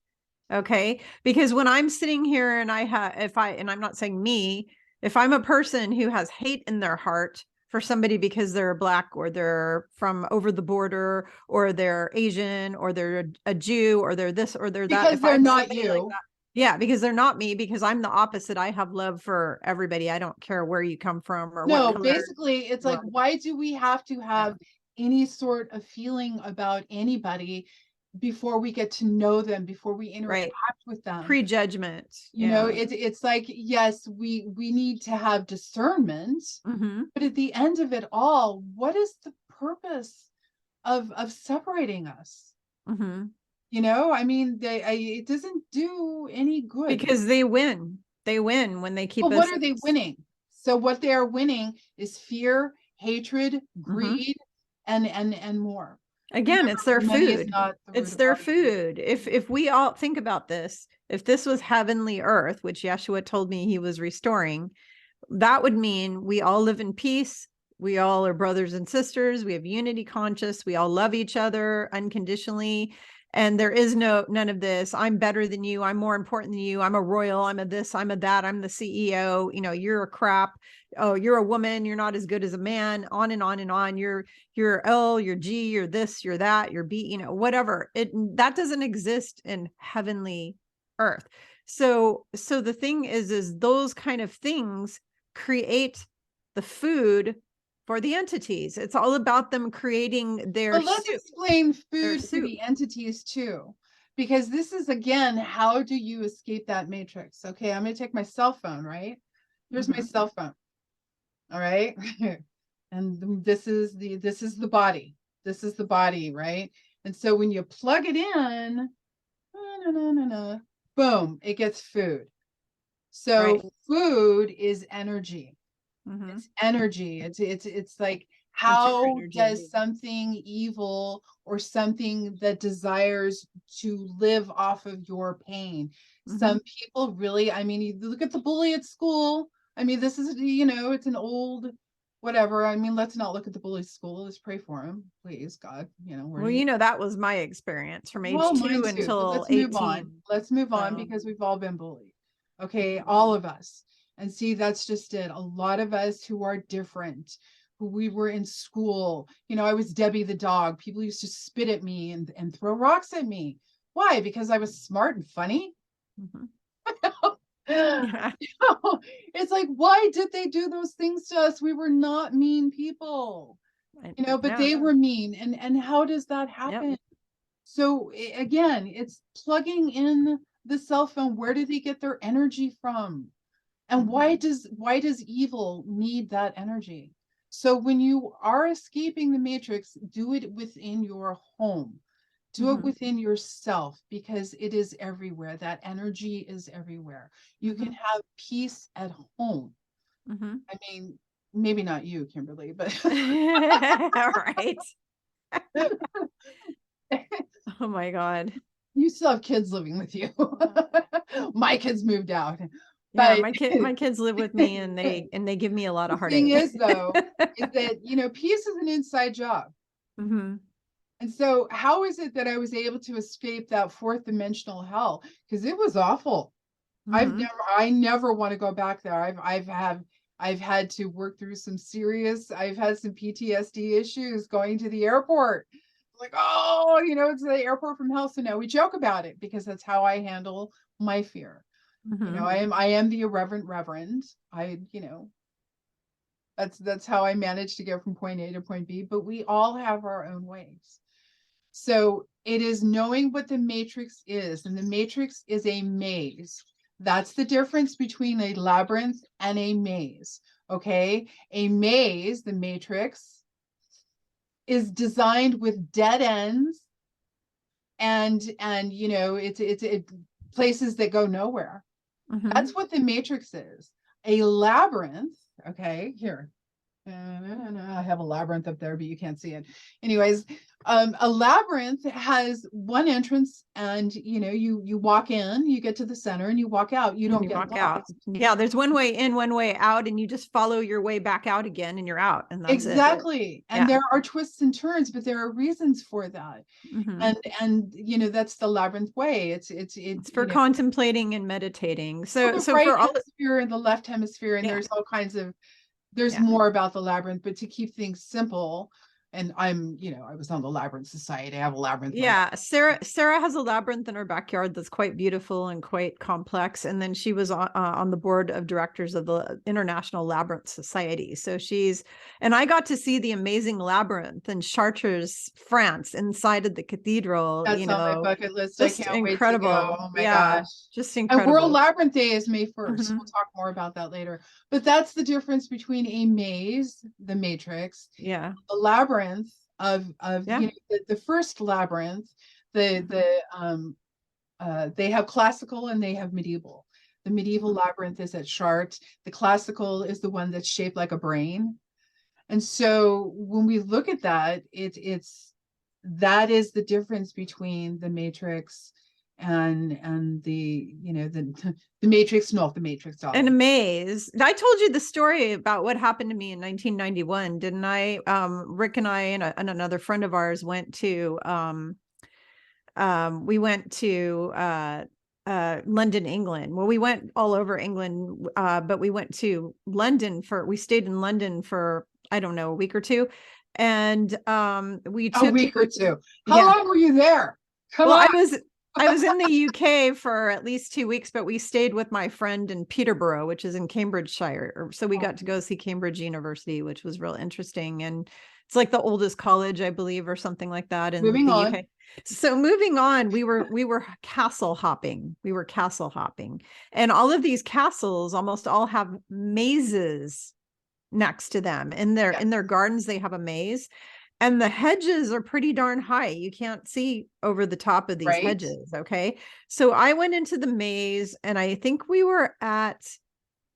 Okay. Because when I'm sitting here and and I'm not saying me, if I'm a person who has hate in their heart for somebody because they're black or they're from over the border or they're Asian or they're a Jew or they're this or they're that. Because they're not you. Like that, yeah, because they're not me, because I'm the opposite. I have love for everybody. I don't care where you come from or what color. Basically it's like, why do we have to have any sort of feeling about anybody before we get to know them, before we interact with them? Prejudgment. It's like, yes, we need to have discernment, but at the end of it all, what is the purpose of separating us? I mean, it doesn't do any good. Because they win when they keep us. What are they winning? So what they are winning is fear, hatred, greed, and more. Again, it's their food. It's their food. If we all think about this, if this was heavenly earth, which Yeshua told me he was restoring, that would mean we all live in peace. We all are brothers and sisters. We have unity conscious. We all love each other unconditionally. And there is none of this. I'm better than you. I'm more important than you. I'm a royal. I'm a this, I'm a that. I'm the CEO. You know, you're a crap. Oh, you're a woman. You're not as good as a man, on and on and on. You're L, you're G, you're this, you're that, you're B, you know, whatever. That doesn't exist in heavenly earth. So the thing is those kind of things create the food for the entities. It's all about them creating their But let's soup. explain food to soup. the entities too, because this is, again, how do you escape that matrix? Okay, I'm going to take my cell phone, right? Here's my cell phone. All right. And this is the body. This is the body, right? And so when you plug it in, boom, it gets food. So food is energy. It's energy. It's like, how does something evil or something that desires to live off of your pain? Some people really, I mean, you look at the bully at school. I mean, this is, you know, it's an old whatever. I mean, let's not look at the bully at school. Let's pray for him, please, God. You know, well, you know, that was my experience from age 2 until 18. Let's move on because we've all been bullied. Okay, all of us. And see, that's just it. A lot of us who are different, who we were in school, you know, I was Debbie the dog. People used to spit at me and throw rocks at me. Why? Because I was smart and funny. Yeah. It's like, why did they do those things to us? We were not mean people, you know, but they were mean. And how does that happen? Yep. So again, it's plugging in the cell phone. Where do they get their energy from? And why does evil need that energy? So when you are escaping the matrix, do it within your home. Do it within yourself, because it is everywhere. That energy is everywhere. You can have peace at home. I mean, maybe not you, Kimberly, but all right. Oh my God. You still have kids living with you. My kids moved out. But yeah, my kids live with me, and they give me a lot of heartache. The thing is, though, is that, you know, peace is an inside job. And so how is it that I was able to escape that fourth dimensional hell? Because it was awful. I never want to go back there. I've had to work through I've had some PTSD issues going to the airport. Like, oh, you know, it's the airport from hell. So now we joke about it because that's how I handle my fear. You know, I am the irreverent reverend. You know, that's how I managed to get from point A to point B, but we all have our own ways. So it is knowing what the matrix is, and the matrix is a maze. That's the difference between a labyrinth and a maze. Okay, a maze, the matrix, is designed with dead ends, and you know, it's places that go nowhere. That's what the matrix is. A labyrinth, okay, here. I have a labyrinth up there, but you can't see it. Anyways, a labyrinth has one entrance, and you know, you walk in, you get to the center, and you walk out. You don't get out. Yeah, there's one way in, one way out, and you just follow your way back out again, and you're out. And that's exactly. And there are twists and turns, but there are reasons for that. And you know, that's the labyrinth way. It's for contemplating and meditating. So the right hemisphere and the left hemisphere, and there's all kinds of. There's more about the labyrinth, but to keep things simple, and I'm, you know, I was on the Labyrinth Society. I have a labyrinth. Yeah, Sarah has a labyrinth in her backyard that's quite beautiful and quite complex. And then she was on the board of directors of the International Labyrinth Society. So and I got to see the amazing labyrinth in Chartres, France, inside of the cathedral. That's on my bucket list. Just I can't incredible. Wait to go. Oh my gosh. Just incredible. And World Labyrinth Day is May 1st. We'll talk more about that later. But that's the difference between a maze, the matrix, the labyrinth of you know, the first labyrinth. They have classical and they have medieval. The medieval labyrinth is at Chartres. The classical is the one that's shaped like a brain. And so when we look at that, that is the difference between the matrix and the, you know, the matrix, not the matrix doll. And a maze. I told you the story about what happened to me in 1991, didn't I? Rick and I and another friend of ours went to we went to London, England. Well, we went all over England, but we went to London we stayed in London for, I don't know, a week or two. And we took a week or two. How long were you there? Come on. I was in the UK for at least 2 weeks, but we stayed with my friend in Peterborough, which is in Cambridgeshire. So we got to go see Cambridge University, which was real interesting. And it's like the oldest college, I believe, or something like that in the UK. So moving on, we were castle hopping. We were castle hopping. And all of these castles almost all have mazes next to them. In their gardens, they have a maze. And the hedges are pretty darn high. You can't see over the top of these hedges. Okay. So I went into the maze, and I think we were at,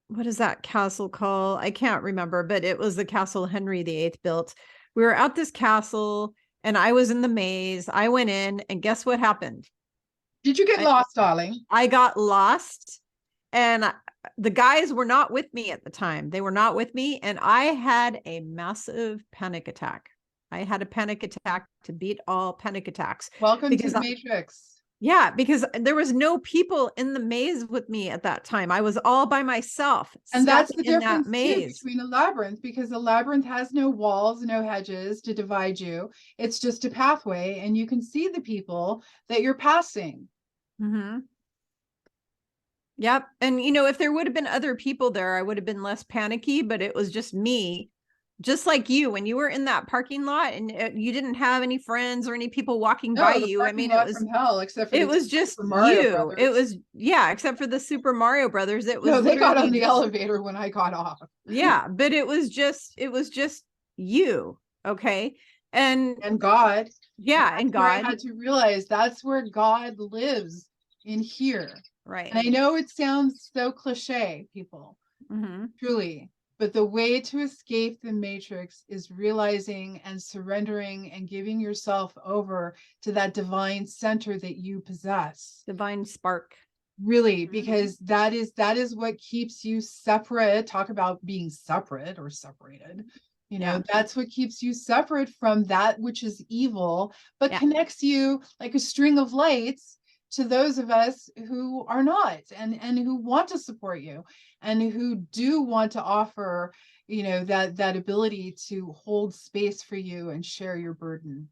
what is that castle called? I can't remember, but it was the castle Henry VIII built. We were at this castle, and I was in the maze. I went in, and guess what happened? Did you get lost, darling? I got lost, and the guys were not with me at the time. They were not with me. And I had a massive panic attack. I had a panic attack to beat all panic attacks. Welcome to the Matrix. Yeah, because there was no people in the maze with me at that time. I was all by myself. And that's the difference between a labyrinth, because a labyrinth has no walls, no hedges to divide you. It's just a pathway, and you can see the people that you're passing. Mm-hmm. Yep. And, you know, if there would have been other people there, I would have been less panicky, but it was just me. Just like you, when you were in that parking lot and you didn't have any friends or any people walking by you. I mean, it was from hell, except for it was just you. Brothers. It was, except for the Super Mario Brothers. It was, no, they got on the elevator when I got off. Yeah, but it was just you. Okay. And God. Yeah. And God. I had to realize that's where God lives, in here. Right. And I know it sounds so cliche, people. Mm-hmm. Truly. But the way to escape the matrix is realizing and surrendering and giving yourself over to that divine center that you possess. Divine spark. Really, because that is what keeps you separate. Talk about being separate or separated. You know, that's what keeps you separate from that which is evil, but connects you like a string of lights to those of us who are not, and who want to support you, and who do want to offer, you know, that ability to hold space for you and share your burden.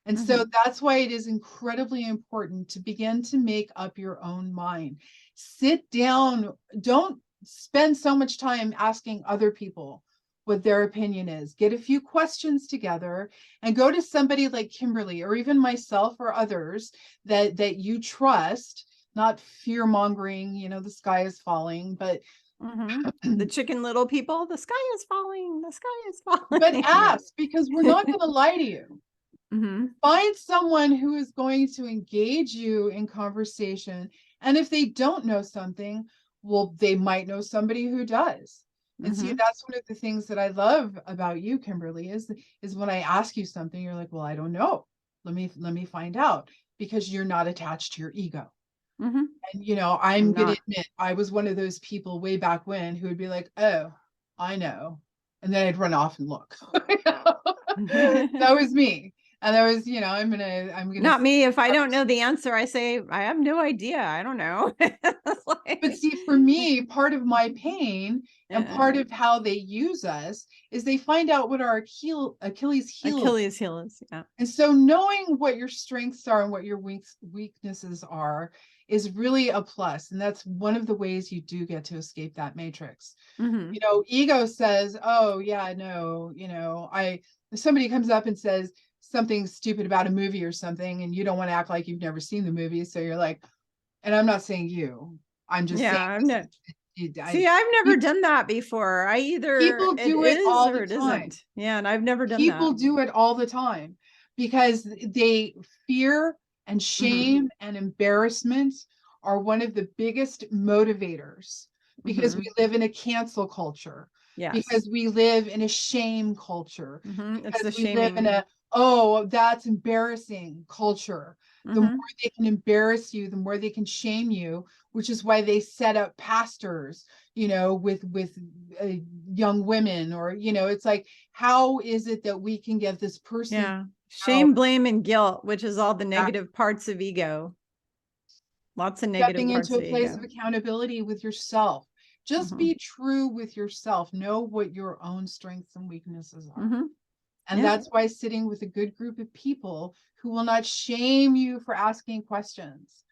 And so that's why it is incredibly important to begin to make up your own mind. Sit down. Don't spend so much time asking other people what their opinion is. Get a few questions together and go to somebody like Kimberly, or even myself or others that you trust, not fear mongering, you know, the sky is falling, but the Chicken Little people, the sky is falling, the sky is falling. But ask, because we're not going to lie to you. Find someone who is going to engage you in conversation. And if they don't know something, well, they might know somebody who does. And see, that's one of the things that I love about you, Kimberly, is when I ask you something, you're like, well, I don't know. Let me find out, because you're not attached to your ego. And, you know, I'm going to admit, I was one of those people way back when who would be like, oh, I know. And then I'd run off and look. That was me. And there was, you know, I'm gonna not me. If I don't know the answer, I say, I have no idea. I don't know. But see, for me, part of my pain and part of how they use us is they find out what our Achilles heel is. Yeah. And so knowing what your strengths are and what your weaknesses are is really a plus. And that's one of the ways you do get to escape that matrix. You know, ego says, oh yeah, no, you know, if somebody comes up and says something stupid about a movie or something, and you don't want to act like you've never seen the movie. So you're like, and I'm not saying you, I'm just saying. See, I've never done that before. I either people do it all the time. Yeah, and I've never done people do it all the time because they fear and shame and embarrassment are one of the biggest motivators, because we live in a cancel culture. Because we live in a shame culture. Because we live in a, oh, that's embarrassing culture. the more they can embarrass you, the more they can shame you, which is why they set up pastors, with young women, or, it's like, how is it that we can get this person shame, blame, and guilt, which is all the negative parts of ego. Lots of negative stepping parts into of a place ego. of accountability with yourself. Just be true with yourself. Know what your own strengths and weaknesses are. And that's why sitting with a good group of people who will not shame you for asking questions.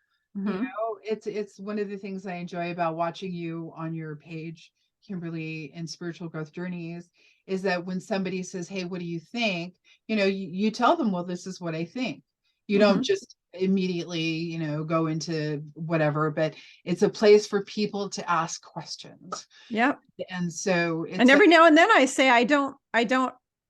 It's one of the things I enjoy about watching you on your page, Kimberly, in Spiritual Growth Journeys, is that when somebody says, hey, what do you think? You tell them, well, this is what I think. You don't just immediately, go into whatever, but it's a place for people to ask questions. Yep. And so and every now and then I say, I don't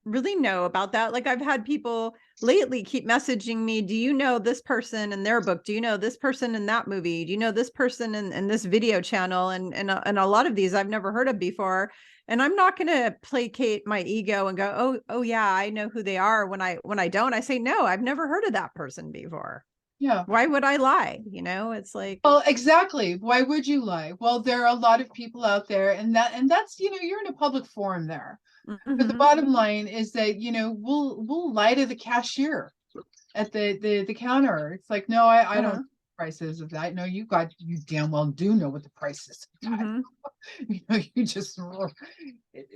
really know about that. Like, I've had people lately keep messaging me, do you know this person in their book? Do you know this person in that movie? Do you know this person in this video channel? And a lot of these I've never heard of before. And I'm not going to placate my ego and go, oh yeah, I know who they are, when I don't. I say, no, I've never heard of that person before. Yeah. Why would I lie? It's like, well, exactly. Why would you lie? Well, there are a lot of people out there, and that's, you're in a public forum there. But the bottom line is that, we'll lie to the cashier at the counter. It's like, no, I don't know the prices of that. No, you damn well do know what the price is of that.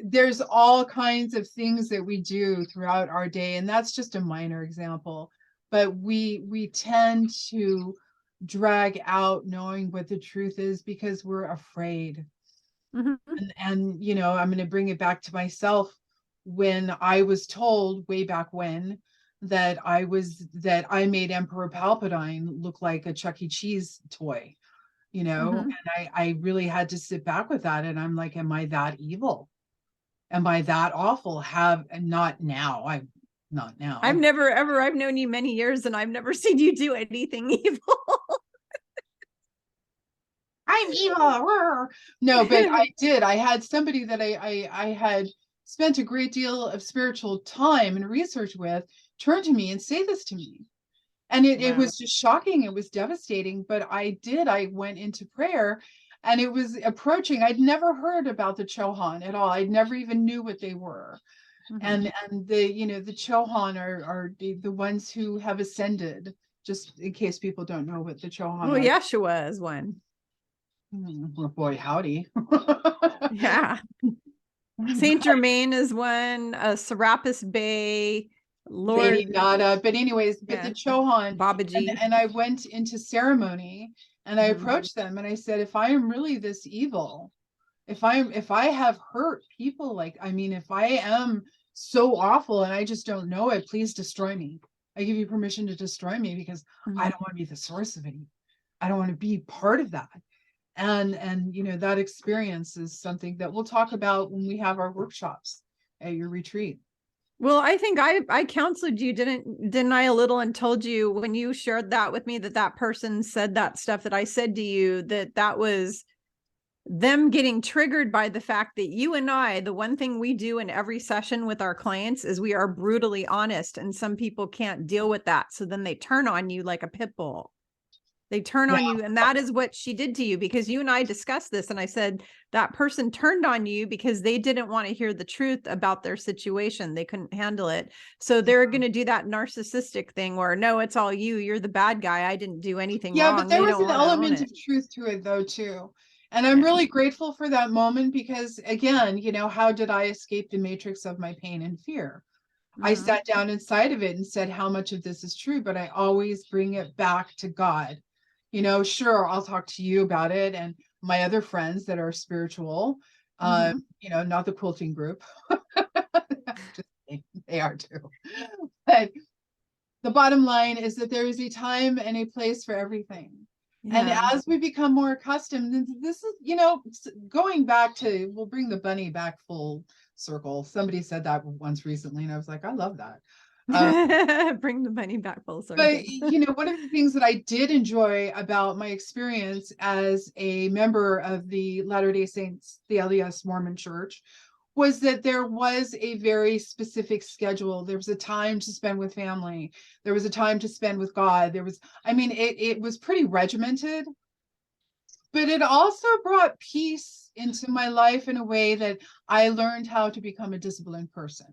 There's all kinds of things that we do throughout our day, and that's just a minor example. But we tend to drag out knowing what the truth is because we're afraid. And I'm going to bring it back to myself. When I was told way back when that I made Emperor Palpatine look like a Chuck E. Cheese toy, and I really had to sit back with that. And I'm like, am I that evil? Am I that awful? Not now. I've known you many years, and I've never seen you do anything evil. I'm evil. No, but I did. I had somebody that I had spent a great deal of spiritual time and research with turn to me and say this to me. And it was just shocking. It was devastating. But I went into prayer, and it was approaching. I'd never heard about the Chohan at all. I'd never even knew what they were. And the Chohan are the ones who have ascended, just in case people don't know what the Chohan are. Well, Yeshua is one. Well, boy, howdy. Yeah. Saint Germain is one, Serapis Bey, Lord Nada. But anyways, but the Chohan, Babaji. and I went into ceremony, and I approached them, and I said, if I am really this evil, if I have hurt people, if I am so awful and I just don't know it, please destroy me. I give you permission to destroy me, because I don't want to be the source of it. I don't want to be part of that. And that experience is something that we'll talk about when we have our workshops at your retreat. Well, I think I counseled you, didn't I, a little, and told you when you shared that with me that person said that stuff that I said to you, that was them getting triggered by the fact that you and I, the one thing we do in every session with our clients is we are brutally honest, and some people can't deal with that. So then they turn on you like a pit bull. They turn on you. And that is what she did to you, because you and I discussed this. And I said, that person turned on you because they didn't want to hear the truth about their situation. They couldn't handle it. So they're going to do that narcissistic thing where, no, it's all you. You're the bad guy. I didn't do anything wrong. But there was an element of truth to it though, too. And I'm really grateful for that moment, because again, how did I escape the matrix of my pain and fear? I sat down inside of it and said, how much of this is true? But I always bring it back to God. Sure, I'll talk to you about it, and my other friends that are spiritual, not the quilting group. They are too. But the bottom line is that there is a time and a place for everything. Yeah. And as we become more accustomed, this is, going back to, we'll bring the bunny back full circle. Somebody said that once recently, and I was like, I love that. Bring the bunny back full circle. But one of the things that I did enjoy about my experience as a member of the Latter-day Saints, the LDS Mormon Church, was that there was a very specific schedule. There was a time to spend with family. There was a time to spend with God. It was pretty regimented, but it also brought peace into my life in a way that I learned how to become a disciplined person.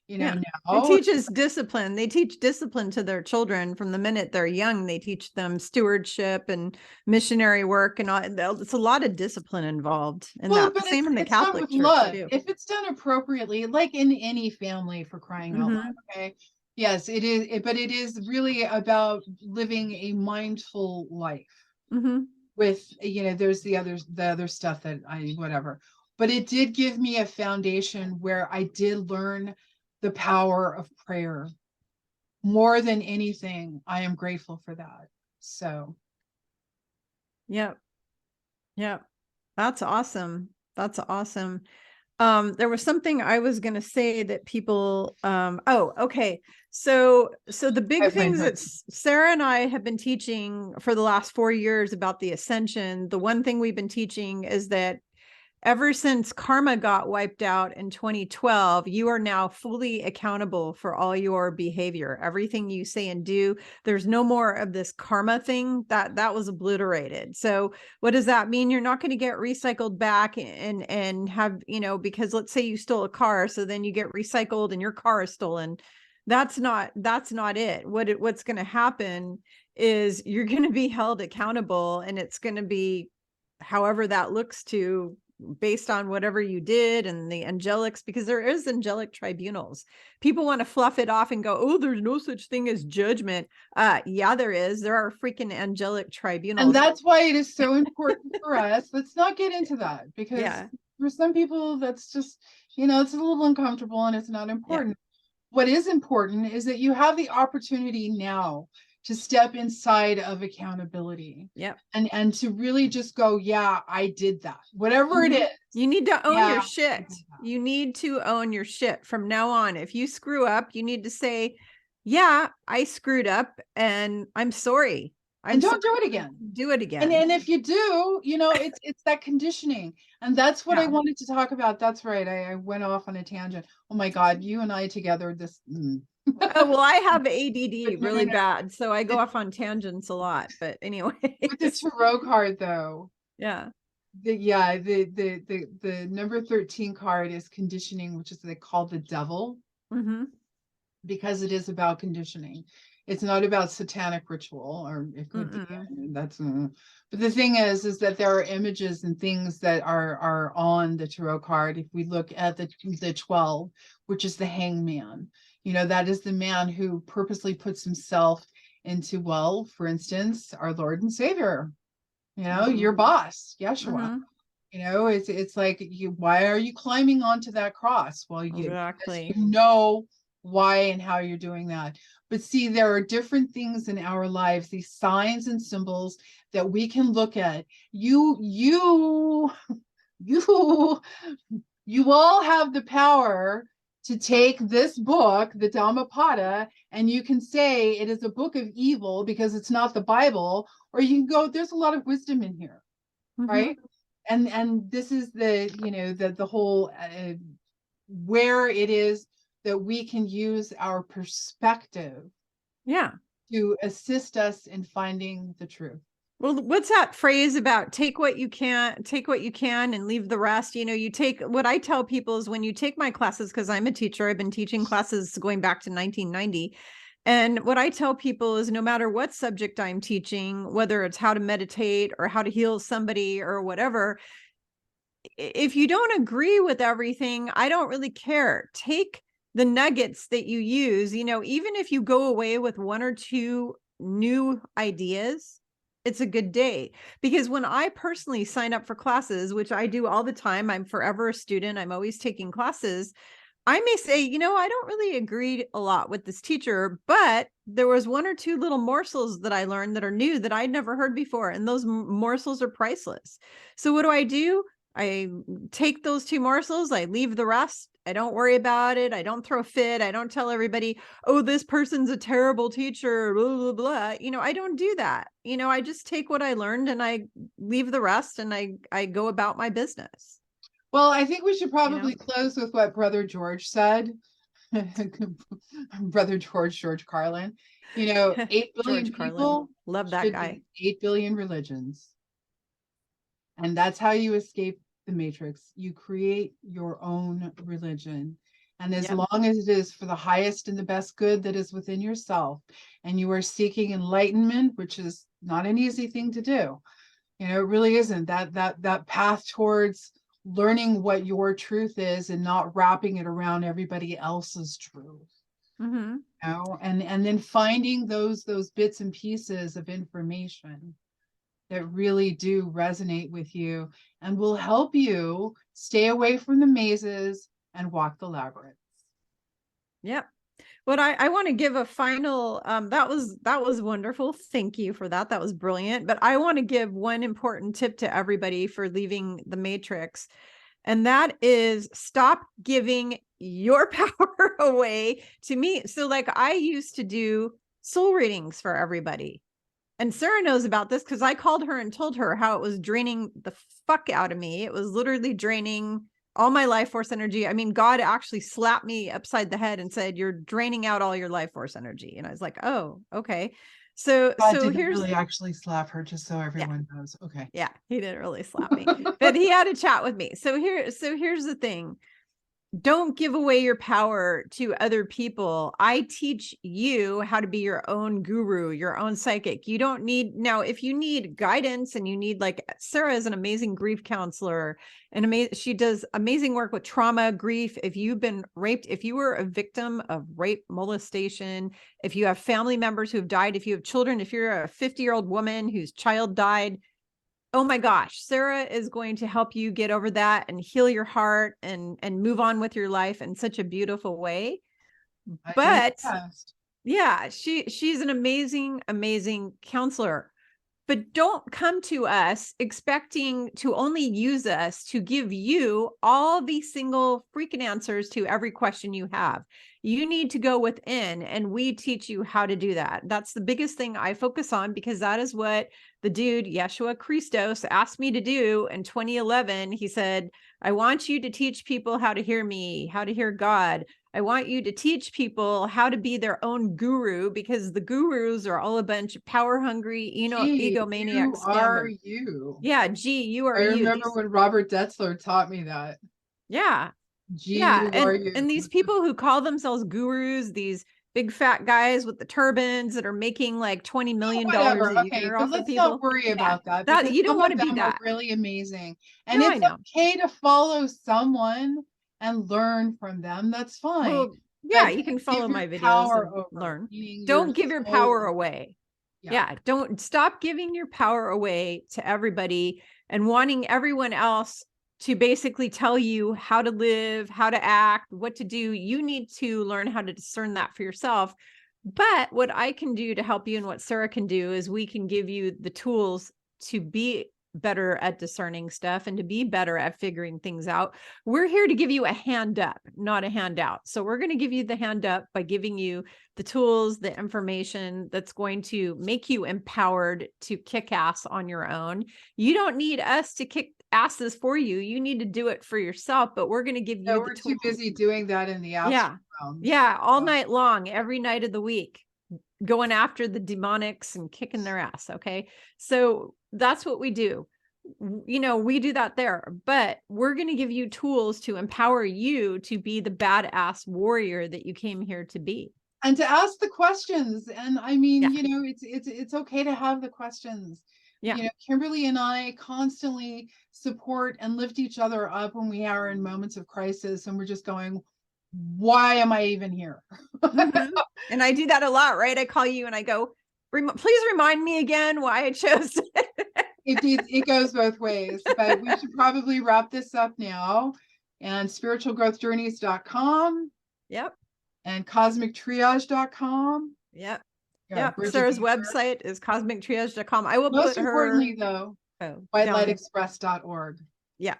Yeah. Now It teaches discipline. They teach discipline to their children from the minute they're young. They teach them stewardship and missionary work and all. It's a lot of discipline involved in that. but Same in the it's done Catholic with Church love. too. If it's done appropriately, like in any family, for crying out loud, okay? Yes, it is, but it is really about living a mindful life. With, there's the other stuff that whatever, but it did give me a foundation where I did learn the power of prayer more than anything. I am grateful for that. So Yep. That's awesome. There was something I was going to say that people, okay. So the big things that Sarah and I have been teaching for the last 4 years about the Ascension, the one thing we've been teaching is that ever since karma got wiped out in 2012, you are now fully accountable for all your behavior, everything you say and do. There's no more of this karma thing that was obliterated. So what does that mean? You're not going to get recycled back and have, because let's say you stole a car, so then you get recycled and your car is stolen. That's not it. What's going to happen is you're going to be held accountable, and it's going to be however that looks to, based on whatever you did, and the angelics, because there is angelic tribunals. People want to fluff it off and go, oh, there's no such thing as judgment. Yeah, there is. There are freaking angelic tribunals. And that's why it is so important for us. Let's not get into that, because for some people that's just, it's a little uncomfortable and it's not important. What is important is that you have the opportunity now to step inside of accountability. And to really just go, yeah, I did that. Whatever it is. You need to own your shit. You need to own your shit from now on. If you screw up, you need to say, yeah, I screwed up and I'm sorry. And don't do it again. Do it again. And if you do, it's that conditioning. And that's what I wanted to talk about. That's right. I went off on a tangent. Oh my God, you and I together, this. Well, I have ADD really bad, so I go off on tangents a lot. But anyway, with the tarot card, though, the number 13 card is conditioning, which is they call the devil, because it is about conditioning. It's not about satanic ritual, or it could be. That's but the thing is that there are images and things that are on the tarot card. If we look at the 12, which is the hangman. That is the man who purposely puts himself into, well, for instance, our Lord and Savior, your boss, Yeshua. It's like, why are you climbing onto that cross? Well, you know why and how you're doing that. But see, there are different things in our lives, these signs and symbols that we can look at. You all have the power to take this book, the Dhammapada, and you can say it is a book of evil because it's not the Bible, or you can go, there's a lot of wisdom in here, right? And this is the whole where it is that we can use our perspective to assist us in finding the truth. Well, what's that phrase about take what you can and leave the rest? You take, what I tell people is, when you take my classes, because I'm a teacher, I've been teaching classes going back to 1990. And what I tell people is, no matter what subject I'm teaching, whether it's how to meditate or how to heal somebody or whatever, if you don't agree with everything, I don't really care. Take the nuggets that you use, even if you go away with 1 or 2 new ideas, it's a good day. Because when I personally sign up for classes, which I do all the time, I'm forever a student, I'm always taking classes, I may say, I don't really agree a lot with this teacher, but there was 1 or 2 little morsels that I learned that are new that I'd never heard before. And those morsels are priceless. So what do? I take those 2 morsels, I leave the rest. I don't worry about it. I don't throw a fit. I don't tell everybody, oh, this person's a terrible teacher, blah, blah, blah. I don't do that. I just take what I learned and I leave the rest, and I go about my business. Well, I think we should probably close with what Brother George said. Brother George Carlin. 8 billion George Carlin. people Love that should guy. be 8 billion religions. And that's how you escape the matrix. You create your own religion. And as long as it is for the highest and the best good that is within yourself, and you are seeking enlightenment, which is not an easy thing to do. It really isn't. That path towards learning what your truth is and not wrapping it around everybody else's truth. Mm-hmm. And then finding those bits and pieces of information that really do resonate with you and will help you stay away from the mazes and walk the labyrinth. Yep. But I want to give a final, that was wonderful. Thank you for that. That was brilliant. But I want to give one important tip to everybody for leaving the matrix. And that is stop giving your power away to me. So like I used to do soul readings for everybody. And Sarah knows about this because I called her and told her how it was draining the fuck out of me. It was literally draining all my life force energy. I mean, God actually slapped me upside the head and said, "You're draining out all your life force energy." And I was like, "Oh, okay." So didn't here's really actually slap her, just so everyone knows. Okay. Yeah, he didn't really slap me, but he had a chat with me. So here's the thing. Don't give away your power to other people. I teach you how to be your own guru, your own psychic. You don't need, now, if you need guidance and you need, like Sarah is an amazing grief counselor and she does amazing work with trauma, grief. If you've been raped, if you were a victim of rape, molestation, if you have family members who have died, if you have children, if you're a 50-year-old woman whose child died, oh my gosh, Sarah is going to help you get over that and heal your heart and move on with your life in such a beautiful way. But yeah, she's an amazing counselor. But don't come to us expecting to only use us to give you all the single freaking answers to every question you have. You need to go within, and we teach you how to do that. That's the biggest thing I focus on, because that is what the dude, Yeshua Christos, asked me to do in 2011. He said, I want you to teach people how to hear me, how to hear God. I want you to teach people how to be their own guru, because the gurus are all a bunch of power hungry, egomaniacs. Who are you? Yeah, you are you. I remember when Robert Detzler taught me that. Yeah. And these people who call themselves gurus, these big fat guys with the turbans that are making like $20 million a year off of people. Not worry about that. You don't want to be that. Really amazing. And it's okay to follow someone and learn from them. That's fine. Well, yeah, you can follow my videos and learn. Don't give your power away. Yeah, don't stop giving your power away to everybody and wanting everyone else to basically tell you how to live, how to act, what to do. You need to learn how to discern that for yourself. But what I can do to help you and what Sarah can do is we can give you the tools to be better at discerning stuff and to be better at figuring things out. We're here to give you a hand up, not a handout. So we're going to give you the hand up by giving you the tools, the information that's going to make you empowered to kick ass on your own. You don't need us to kick asses for you. You need to do it for yourself, but we're going to give you the we're too busy doing that in the astral realm. Yeah, all night long, every night of the week, going after the demonics and kicking their ass. Okay. So that's what we do. We do that there, but we're going to give you tools to empower you to be the badass warrior that you came here to be. And to ask the questions. And I mean, it's okay to have the questions. Yeah. Kimberly and I constantly support and lift each other up when we are in moments of crisis and we're just going, why am I even here? Mm-hmm. And I do that a lot, right? I call you and I go, please remind me again why I chose It goes both ways, but we should probably wrap this up now. And spiritualgrowthjourneys.com. Yep. And cosmictriage.com. Yep. Yeah. Sarah's website is cosmictriage.com. I will Most put her. Importantly, though, whitelightexpress.org. Yeah.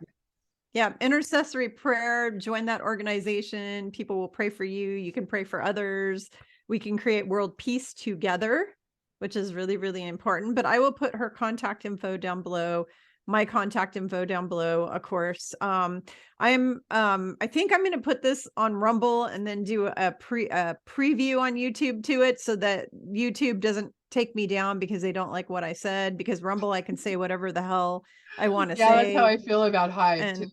Yeah. Intercessory prayer. Join that organization. People will pray for you. You can pray for others. We can create world peace together, which is really, really important. But I will put her contact info down below. my contact info down below, of course. I think I'm going to put this on Rumble and then do a preview on YouTube to it, so that YouTube doesn't take me down because they don't like what I said, because Rumble, I can say whatever the hell I want to say. Yeah, that's how I feel about Hive too.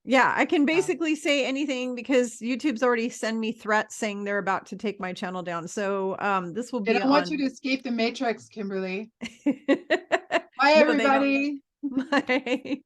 Yeah, I can basically say anything because YouTube's already send me threats saying they're about to take my channel down. So this will be They don't want you to escape the matrix, Kimberly. Bye, No, everybody. Bye.